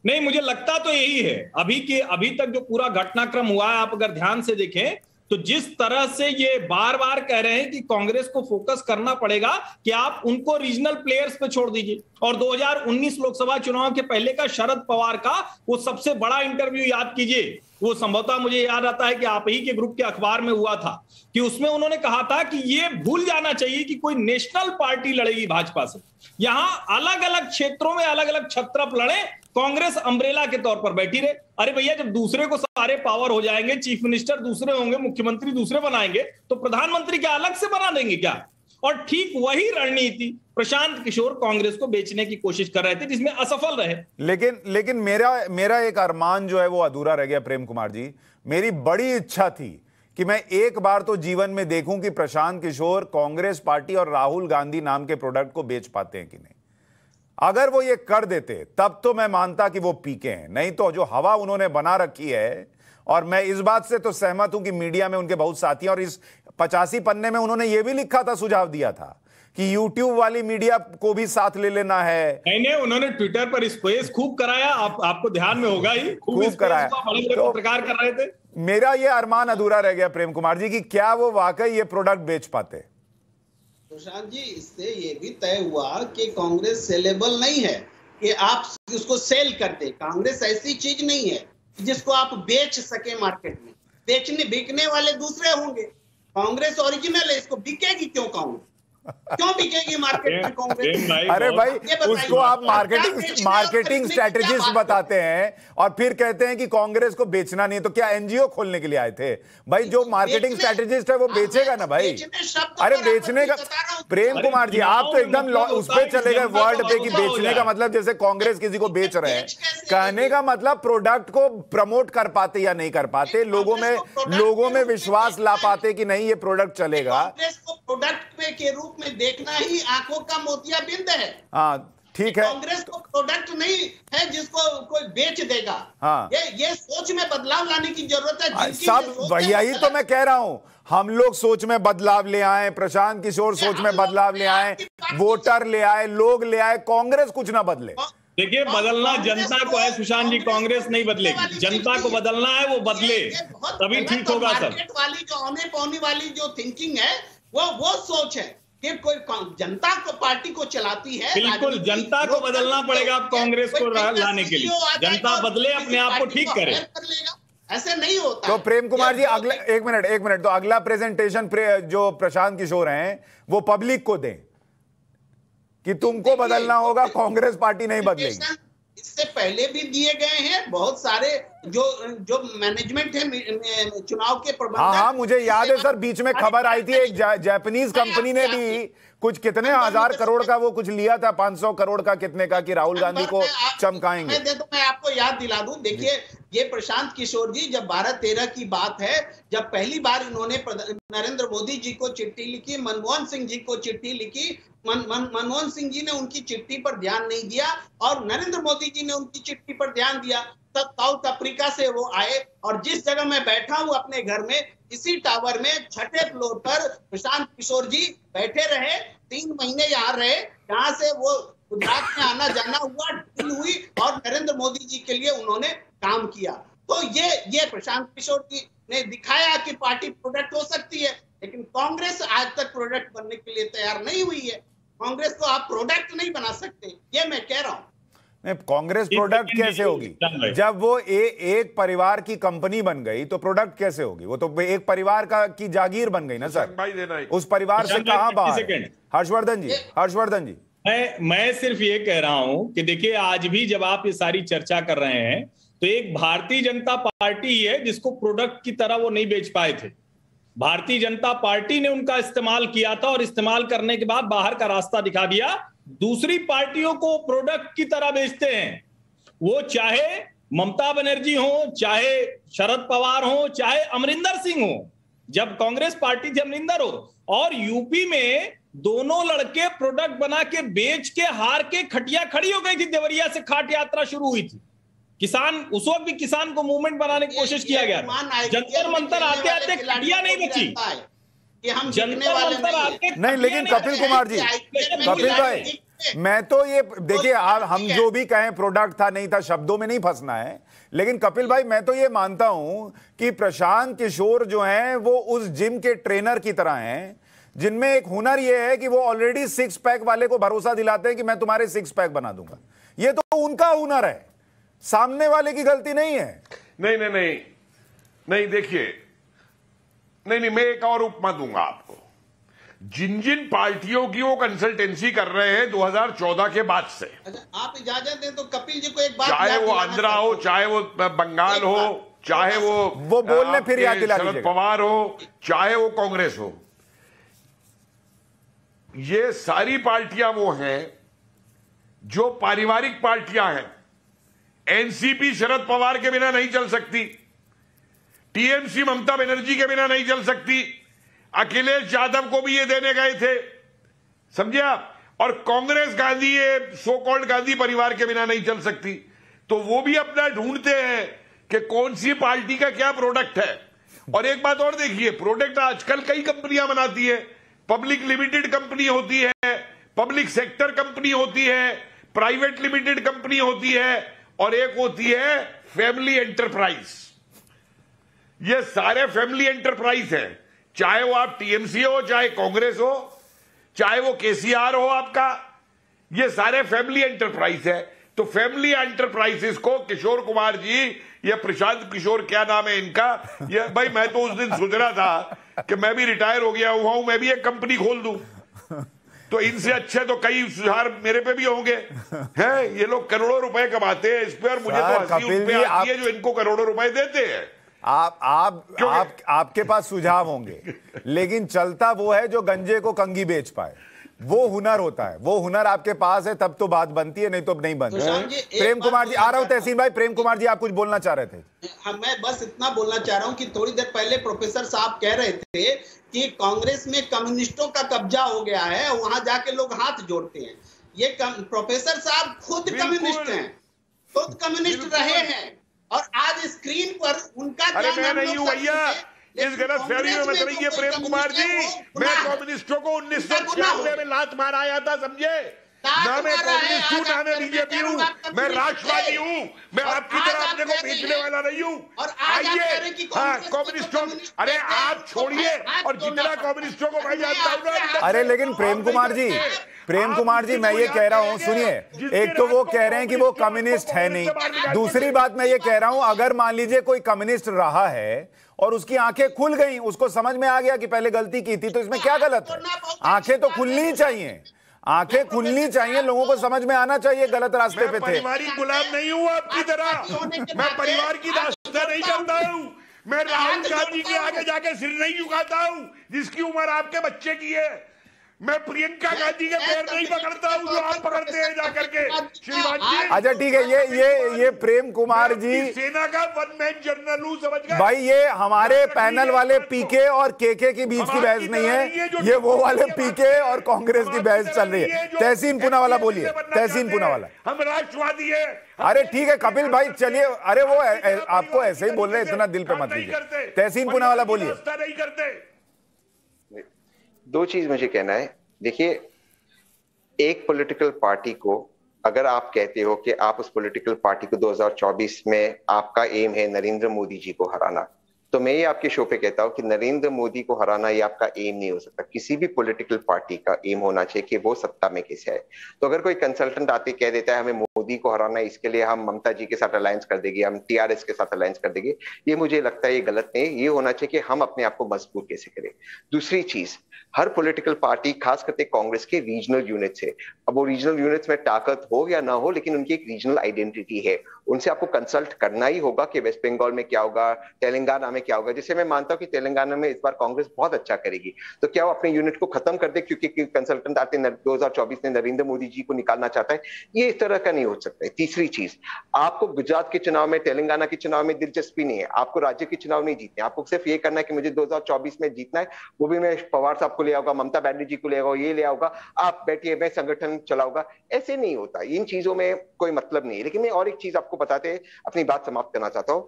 नहीं, मुझे लगता तो यही है। अभी तक जो पूरा घटनाक्रम हुआ है, आप अगर ध्यान से देखें तो जिस तरह से ये बार बार कह रहे हैं कि कांग्रेस को फोकस करना पड़ेगा कि आप उनको रीजनल प्लेयर्स पे छोड़ दीजिए। और 2019 लोकसभा चुनाव के पहले का शरद पवार का वो सबसे बड़ा इंटरव्यू याद कीजिए। वो संभवतः मुझे याद आता है कि आप ही के ग्रुप के अखबार में हुआ था, कि उसमें उन्होंने कहा था कि ये भूल जाना चाहिए कि कोई नेशनल पार्टी लड़ेगी भाजपा से। यहां अलग अलग क्षेत्रों में अलग अलग छत्रप लड़े, कांग्रेस अम्ब्रेला के तौर पर बैठी रहे। अरे भैया, जब दूसरे को सारे पावर हो जाएंगे, चीफ मिनिस्टर दूसरे होंगे, मुख्यमंत्री दूसरे बनाएंगे, तो प्रधानमंत्री क्या अलग से बना देंगे क्या? और ठीक वही रणनीति प्रशांत किशोर कांग्रेस को बेचने की कोशिश कर रहे थे, जिसमें असफल रहे। लेकिन मेरा एक अरमान जो है वो अधूरा रह गया प्रेम कुमार जी। मेरी बड़ी इच्छा थी कि मैं एक बार तो जीवन में देखूं कि प्रशांत किशोर कांग्रेस पार्टी और राहुल गांधी नाम के प्रोडक्ट को बेच पाते हैं कि नहीं। अगर वो ये कर देते तब तो मैं मानता कि वो पीके हैं, नहीं तो जो हवा उन्होंने बना रखी है। और मैं इस बात से तो सहमत हूं कि मीडिया में उनके बहुत साथी हैं, और इस 85 पन्ने में उन्होंने ये भी लिखा था, सुझाव दिया था कि यूट्यूब वाली मीडिया को भी साथ ले लेना है। नहीं, उन्होंने ट्विटर पर स्पेस खूब कराया, आपको ध्यान में होगा ही, खूब कराया, तो पत्रकार कर रहे थे। मेरा ये अरमान अधूरा रह गया प्रेम कुमार जी कि क्या वो वाकई ये प्रोडक्ट बेच पाते। प्रशांत जी, इससे ये भी तय हुआ कि कांग्रेस सेलेबल नहीं है कि आप उसको सेल कर दे। कांग्रेस ऐसी चीज नहीं है जिसको आप बेच सके मार्केट में। बिकने वाले दूसरे होंगे। कांग्रेस ओरिजिनल है, इसको बिकेगी क्यों कांग्रेस? क्यों बिकेगी मार्केट में कांग्रेस? अरे भाई, उसको आप मार्केटिंग स्ट्रेटेजिस्ट बताते हैं और फिर कहते हैं कि कांग्रेस को बेचना नहीं। तो क्या एनजीओ खोलने के लिए आए थे? भाई जो मार्केटिंग स्ट्रेटेजिस्ट है वो बेचेगा ना भाई। अरे बेचने का, प्रेम कुमार जी आप तो एकदम उस पर चले गए वर्ड पे कि बेचने का मतलब जैसे कांग्रेस किसी को बेच रहे हैं। कहने का मतलब प्रोडक्ट को प्रमोट कर पाते या नहीं कर पाते, लोगों में विश्वास ला पाते कि नहीं ये प्रोडक्ट चलेगा। प्रोडक्ट के रूप में देखना ही आंखों का मोतियाबिंद है। हाँ ठीक है, कांग्रेस को प्रोडक्ट नहीं है जिसको कोई बेच देगा। हाँ, ये सोच में बदलाव लाने की जरूरत है। सब यही तो मैं कह रहा हूं, हम लोग सोच में बदलाव ले आए, प्रशांत किशोर सोच में बदलाव ले आए, वोटर ले आए, लोग ले आए, कांग्रेस कुछ ना बदले। देखिए, बदलना जनता को है सुशांत जी, कांग्रेस नहीं बदलेगी। जनता को बदलना है, वो बदले तभी ठीक होगा। सब वाली जो औने पौने वाली जो थिंकिंग है वो सोच है कि कोई जनता को पार्टी को चलाती है। बिल्कुल, जनता को बदलना पड़ेगा अब कांग्रेस को लाने के लिए। जनता बदले, अपने आप को ठीक करे, ऐसे नहीं होता। तो प्रेम कुमार जी अगला एक मिनट तो अगला प्रेजेंटेशन जो प्रशांत किशोर हैं वो पब्लिक को दें कि तुमको बदलना होगा, कांग्रेस पार्टी नहीं बदलेगी। इससे पहले भी दिए गए हैं बहुत सारे जो मैनेजमेंट है चुनाव के प्रबंधक। हाँ, मुझे याद है सर, बीच में खबर आई थी एक जापानीज कंपनी ने भी कुछ कितने हजार करोड़ का वो कुछ लिया था, 500 करोड़ का कितने का, कि राहुल गांधी को चमकाएंगे। मैं आपको याद दिला दूं, देखिए ये प्रशांत किशोर जी, जब 12-13 की बात है, जब पहली बार इन्होंने नरेंद्र मोदी जी को चिट्ठी लिखी, मनमोहन सिंह जी को चिट्ठी लिखी, मनमोहन सिंह जी ने उनकी चिट्ठी पर ध्यान नहीं दिया और नरेंद्र मोदी जी ने उनकी चिट्ठी पर ध्यान दिया। तब साउथ अफ्रीका से वो आए और जिस जगह मैं बैठा हूं अपने घर में, इसी टावर में 6ठे फ्लोर पर प्रशांत किशोर जी बैठे रहे, 3 महीने यहाँ रहे, जहां से वो गुजरात में आना जाना हुआ, डील हुई और नरेंद्र मोदी जी के लिए उन्होंने काम किया। तो ये प्रशांत किशोर जी ने दिखाया कि पार्टी प्रोडक्ट हो सकती है, लेकिन कांग्रेस आज तक प्रोडक्ट बनने के लिए तैयार नहीं हुई है। कांग्रेस को आप प्रोडक्ट नहीं बना सकते, ये मैं कह रहा हूं। नहीं, कांग्रेस प्रोडक्ट कैसे होगी? जब वो एक परिवार की कंपनी बन गई तो प्रोडक्ट कैसे होगी? वो तो एक परिवार की जागीर बन गई ना सर, उस परिवार से कहां बाहर? हर्षवर्धन जी मैं सिर्फ ये कह रहा हूं कि देखिए, आज भी जब आप ये सारी चर्चा कर रहे हैं तो एक भारतीय जनता पार्टी ही है जिसको प्रोडक्ट की तरह वो नहीं बेच पाए थे। भारतीय जनता पार्टी ने उनका इस्तेमाल किया था और इस्तेमाल करने के बाद बाहर का रास्ता दिखा दिया। दूसरी पार्टियों को प्रोडक्ट की तरह बेचते हैं, वो चाहे ममता बनर्जी हो, चाहे शरद पवार हो, चाहे अमरिंदर सिंह हो। जब कांग्रेस पार्टी थी अमरिंदर हो, और यूपी में दोनों लड़के प्रोडक्ट बना के बेच के हार के खटिया खड़ी हो गई थी। देवरिया से खाट यात्रा शुरू हुई थी, किसान उस वक्त भी किसान को मूवमेंट बनाने की कोशिश किया गया। जंतर मंतर आते आते खटिया नहीं बची, जंतर मंतर आते नहीं। लेकिन कपिल कुमार जी, कपिल भाई, मैं तो ये देखिए, हम जो भी कहें प्रोडक्ट था नहीं था, शब्दों में नहीं फंसना है, लेकिन कपिल भाई मैं तो ये मानता हूं कि प्रशांत किशोर जो हैं वो उस जिम के ट्रेनर की तरह हैं, जिनमें एक हुनर ये है कि वो ऑलरेडी 6 पैक वाले को भरोसा दिलाते हैं कि मैं तुम्हारे 6 पैक बना दूंगा। ये तो उनका हुनर है, सामने वाले की गलती नहीं है। नहीं, देखिए, नहीं, मैं एक और उपमा दूंगा आपको। जिन पार्टियों की वो कंसल्टेंसी कर रहे हैं 2014 के बाद से, आप इजाजत दें तो कपिल जी को एक बात, चाहे वो आंध्रा हो, चाहे वो बंगाल हो, चाहे वो बोलने फिर याद दिला दीजिएगा, शरद पवार हो, चाहे वो कांग्रेस हो, ये सारी पार्टियां वो हैं जो पारिवारिक पार्टियां हैं। एनसीपी शरद पवार के बिना नहीं चल सकती, टीएमसी ममता बनर्जी के बिना नहीं चल सकती, अखिलेश यादव को भी ये देने गए थे, समझे आप, और कांग्रेस गांधी, ये सो कॉल्ड गांधी परिवार के बिना नहीं चल सकती। तो वो भी अपना ढूंढते हैं कि कौन सी पार्टी का क्या प्रोडक्ट है। और एक बात और देखिए, प्रोडक्ट आजकल कई कंपनियां बनाती है, पब्लिक लिमिटेड कंपनी होती है, पब्लिक सेक्टर कंपनी होती है, प्राइवेट लिमिटेड कंपनी होती है, और एक होती है फैमिली एंटरप्राइज। ये सारे फैमिली एंटरप्राइज हैं, चाहे वो आप टीएमसी हो, चाहे कांग्रेस हो, चाहे वो केसीआर हो आपका, ये सारे फैमिली एंटरप्राइज है। तो फैमिली एंटरप्राइजेस को किशोर कुमार जी, ये प्रशांत किशोर क्या नाम है इनका, ये भाई मैं तो उस दिन सोच रहा था कि मैं भी रिटायर हो गया हुआ हूं, मैं भी एक कंपनी खोल दूं, तो इनसे अच्छे तो कई सुधार मेरे पे भी होंगे। हैं, ये लोग करोड़ों रुपए कमाते हैं इस पे, और मुझे तो हंसी उन पे आती है जो इनको करोड़ों रुपए देते हैं। आपके पास सुझाव होंगे, लेकिन चलता वो है जो गंजे को कंगी बेच पाए, वो हुनर होता है। वो हुनर आपके पास है तब तो बात बनती है, नहीं तो नहीं बनती। प्रेम कुमार जी, आ रहा हूं तहसीन भाई, प्रेम कुमार जी आप कुछ बोलना चाह रहे थे? हाँ, मैं बस इतना बोलना चाह रहा हूं कि थोड़ी देर पहले प्रोफेसर साहब कह रहे थे कि कांग्रेस में कम्युनिस्टों का कब्जा हो गया है, वहां जाके लोग हाथ जोड़ते हैं। ये प्रोफेसर साहब खुद कम्युनिस्ट हैं, खुद कम्युनिस्ट रहे हैं, और आज स्क्रीन पर उनका अरे मैं नहीं हूं भैया, इस गलत फहमी में मत रहिए प्रेम कुमार जी। मैं कम्युनिस्टों को 1996 में लात मार आया था, समझे? ना मैं कम्युनिस्ट हूं, ना मैं बीजेपी हूं, मैं राष्ट्रवादी हूं, मैं आपकी तरह अपने को बेचने वाला नहीं हूं। आइए, हाँ, कम्युनिस्टों, अरे आप छोड़िए, और जितना कम्युनिस्टों को मैं जानता हूं। अरे लेकिन प्रेम कुमार जी, मैं ये कह रहा हूं, सुनिए, एक तो वो कह रहे हैं कि वो कम्युनिस्ट है नहीं, दूसरी बात मैं ये कह रहा हूं, अगर मान लीजिए कोई कम्युनिस्ट रहा है और उसकी आंखें खुल गई, उसको समझ में आ गया कि पहले गलती की थी, तो इसमें क्या गलत है? आंखें तो खुलनी ही चाहिए। आंखें खुलनी चाहिए, लोगों को समझ में आना चाहिए गलत रास्ते पे थे। पारिवारिक गुलाम नहीं हूँ आपकी तरह, मैं परिवार की दास्तां नहीं करता हूँ, मैं राहुल गांधी के आगे जाके सिर नहीं झुकाता हूँ जिसकी उम्र आपके बच्चे की है, मैं प्रियंका गांधी के पैर नहीं पकड़ता हूँ जो आप पकड़ते हैं जाकर के श्रीमान जी। अच्छा ठीक है, ये प्रेम कुमार जी सेना का वन मैन जनरल हूँ, समझ गए भाई, ये हमारे पैनल वाले पीके और केके के बीच की बहस नहीं है, ये वो वाले पीके और कांग्रेस की बहस चल रही है। तहसीन पूनावाला बोलिए, तहसीन पूनावाला। हम राष्ट्रवादी है। अरे ठीक है कपिल भाई, चलिए, अरे वो आपको ऐसे ही बोल रहे हैं, इतना दिल पे मत लीजिए। तहसीन पूनावाला बोलिए। नहीं करते। दो चीज मुझे कहना है, देखिए, एक पॉलिटिकल पार्टी को अगर आप कहते हो कि आप उस पॉलिटिकल पार्टी को 2024 में आपका एम है नरेंद्र मोदी जी को हराना, तो मैं ये आपके शो पे कहता हूं कि नरेंद्र मोदी को हराना ये आपका एम नहीं हो सकता। किसी भी पॉलिटिकल पार्टी का एम होना चाहिए कि वो सत्ता में कैसे आए। तो अगर कोई कंसल्टेंट आते कह देता है हमें मोदी को हराना है, इसके लिए हम ममता जी के साथ अलायंस कर देंगे, हम टीआरएस के साथ अलायंस कर देंगे, ये मुझे लगता है ये गलत नहीं। ये होना चाहिए कि हम अपने आप को मजबूत कैसे करें। दूसरी चीज, हर पॉलिटिकल पार्टी, खास करके कांग्रेस के रीजनल यूनिट्स है। अब वो रीजनल यूनिट्स में ताकत हो या ना हो, लेकिन उनकी एक रीजनल आइडेंटिटी है, उनसे आपको कंसल्ट करना ही होगा कि वेस्ट बंगाल में क्या होगा, तेलंगाना में क्या होगा। जैसे मैं मानता हूं कि तेलंगाना में इस बार कांग्रेस बहुत अच्छा करेगी, तो क्या वो अपने यूनिट को खत्म कर दे क्योंकि कंसल्टेंट आते 2024 में नरेंद्र मोदी जी को निकालना चाहता है? ये इस तरह का नहीं हो सकता है। तीसरी चीज, आपको गुजरात के चुनाव में, तेलंगाना के चुनाव में दिलचस्पी नहीं है, आपको राज्य के चुनाव नहीं जीतने, आपको सिर्फ ये करना है कि मुझे 2024 में जीतना है, वो भी मैं पवार साहब को ले आऊंगा, ममता बनर्जी को ले आऊंगा, ये ले आऊंगा, आप बैठिए मैं संगठन चलाऊंगा। ऐसे नहीं होता, इन चीजों में कोई मतलब नहीं है। लेकिन मैं और एक चीज आपको बताते अपनी बात समाप्त करना चाहता हूं।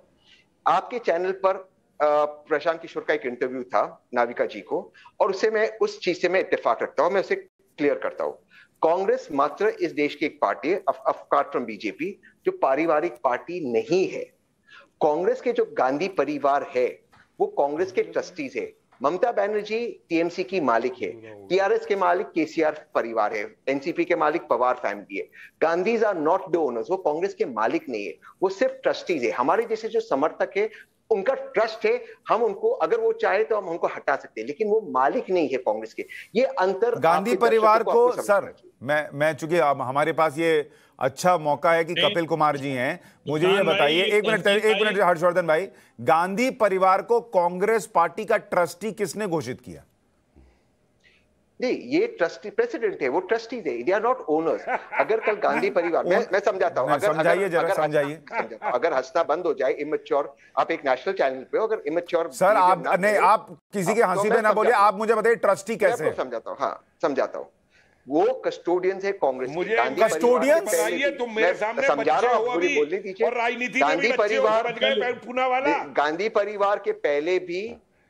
आपके चैनल पर प्रशांत किशोर का एक इंटरव्यू था नाविका जी को, और उससे मैं उस चीज से मैं इत्तेफाक रखता हूं, मैं उसे क्लियर करता हूं। कांग्रेस मात्र इस देश की एक पार्टी है, अपार्ट फ्रॉम बीजेपी, जो पारिवारिक पार्टी नहीं है। कांग्रेस के जो गांधी परिवार है वो कांग्रेस के ट्रस्टीज है। ममता बनर्जी टीएमसी की मालिक है, टीआरएस के मालिक केसीआर परिवार है, एनसीपी के मालिक पवार फैमिली है। Gandhis are not the owners, वो कांग्रेस के मालिक नहीं है, वो सिर्फ ट्रस्टीज है। हमारे जैसे जो समर्थक है उनका ट्रस्ट है, हम उनको अगर वो चाहे तो हम उनको हटा सकते हैं, लेकिन वो मालिक नहीं है कांग्रेस के। ये अंतर गांधी परिवार को सर, मैं चूंकि हमारे पास ये अच्छा मौका है कि कपिल कुमार जी हैं, मुझे ये बताइए, एक मिनट हर्षवर्धन भाई, गांधी परिवार को कांग्रेस पार्टी का ट्रस्टी किसने घोषित किया? नहीं, ये ट्रस्टी प्रेसिडेंट है, वो ट्रस्टी है, दे आर नॉट ओनर्स। अगर कल गांधी परिवार, मैं समझाता हूं, अगर हंसना बंद हो जाए, इमेच्योर, आप एक नेशनल चैनल पे हो, अगर इमेच्योर सर आप नहीं, आप किसी के हंसी पे ना बोलिए, आप मुझे बताइए ट्रस्टी कैसे है? समझाता हूं, हाँ समझाता हूं। वो कस्टोडियंस है कांग्रेस, मुझे कस्टोडियंस बताइए, तुम मेरे सामने समझा रहा हूं, बोलने दीजिए, और राजनीति में भी बच्चे हो, समझ गए पूनावाला। गांधी परिवार के पहले भी,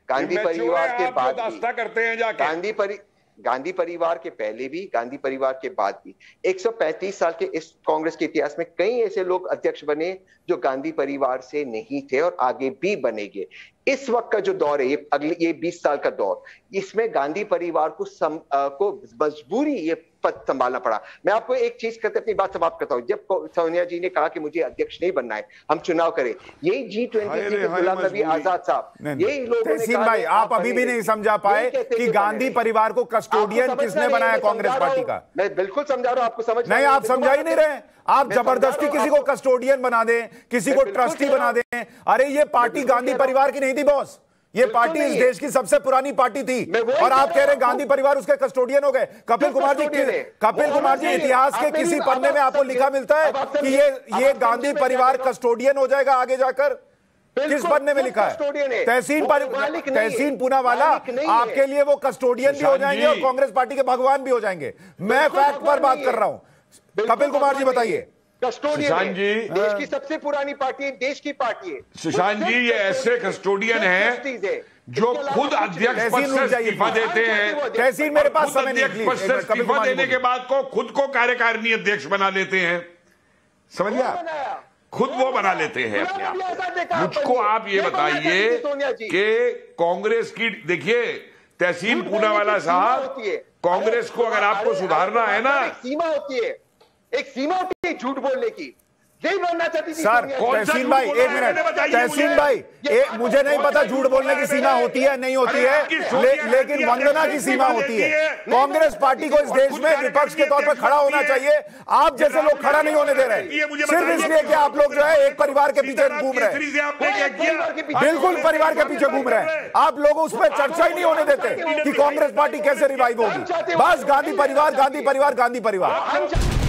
गांधी परिवार के बाद भी करते हैं जाके, गांधी परिवार के पहले भी, गांधी परिवार के बाद भी 135 साल के इस कांग्रेस के इतिहास में कई ऐसे लोग अध्यक्ष बने जो गांधी परिवार से नहीं थे और आगे भी बनेंगे। इस वक्त का जो दौर है, ये 20 साल का दौर, इसमें गांधी परिवार को मजबूरी ये पद संभालना पड़ा। मैं आपको एक चीज करते अपनी बात समाप्त करता हूं। जब सोनिया जी ने कहा कि मुझे अध्यक्ष नहीं बनना है, हम चुनाव करें, यही G20 के गुलाम नबी आजाद साहब, यही लोगों ने कहा। भाई आप अभी भी नहीं समझा पाए कि गांधी परिवार को कस्टोडियन किसने बनाया कांग्रेस पार्टी का? मैं बिल्कुल समझा रहा हूं, आपको समझ नहीं, आप समझा ही नहीं रहे। आप जबरदस्ती किसी को कस्टोडियन बना दें, किसी को ट्रस्टी बना दें। अरे ये पार्टी गांधी परिवार की नहीं थी बॉस, ये पार्टी इस देश की सबसे पुरानी पार्टी थी, और आप कह रहे हैं गांधी परिवार उसके कस्टोडियन हो गए। कपिल कुमार जी, इतिहास के किसी पन्ने में आपको लिखा मिलता है कि ये गांधी परिवार कस्टोडियन हो जाएगा आगे जाकर? किस पन्ने में लिखा है? तहसीन पूनावाला, आपके लिए वो कस्टोडियन भी हो जाएंगे और कांग्रेस पार्टी के भगवान भी हो जाएंगे। मैं फैक्ट पर बात कर रहा हूं। कपिल कुमार जी बताइए। कस्टोडियन जी, देश की सबसे पुरानी पार्टी है, देश की पार्टी है। सुशांत जी, ये ऐसे कस्टोडियन हैं जो खुद अध्यक्ष पद से इस्तीफा देते हैं। तहसीन मेरे पास समय नहीं, अध्यक्ष पद से इस्तीफा देने के बाद को खुद को कार्यकारिणी अध्यक्ष बना लेते हैं, समझिए, खुद वो बना लेते हैं अपने आप। मुझको आप ये बताइए कि कांग्रेस की, देखिए तहसीन पूनावाला साहब, कांग्रेस को अगर आपको सुधारना है ना, सीमा होती है, एक सीमा होती है झूठ बोलने की। यही बनना चाहती थी सर तहसीन भाई, एक मिनट, तहसीन भाई, मुझे नहीं पता झूठ बोलने की सीमा होती है नहीं होती है, लेकिन वंदना की सीमा होती है। कांग्रेस पार्टी को इस देश में विपक्ष के तौर पर खड़ा होना चाहिए। आप जैसे लोग खड़ा नहीं होने दे रहे, सिर्फ इसलिए कि आप लोग जो है एक परिवार के पीछे घूम रहे हैं, बिल्कुल परिवार के पीछे घूम रहे हैं। आप लोग उस पर चर्चा ही नहीं होने देते कि कांग्रेस पार्टी कैसे रिवाइव होगी। बस गांधी परिवार, गांधी परिवार, गांधी परिवार।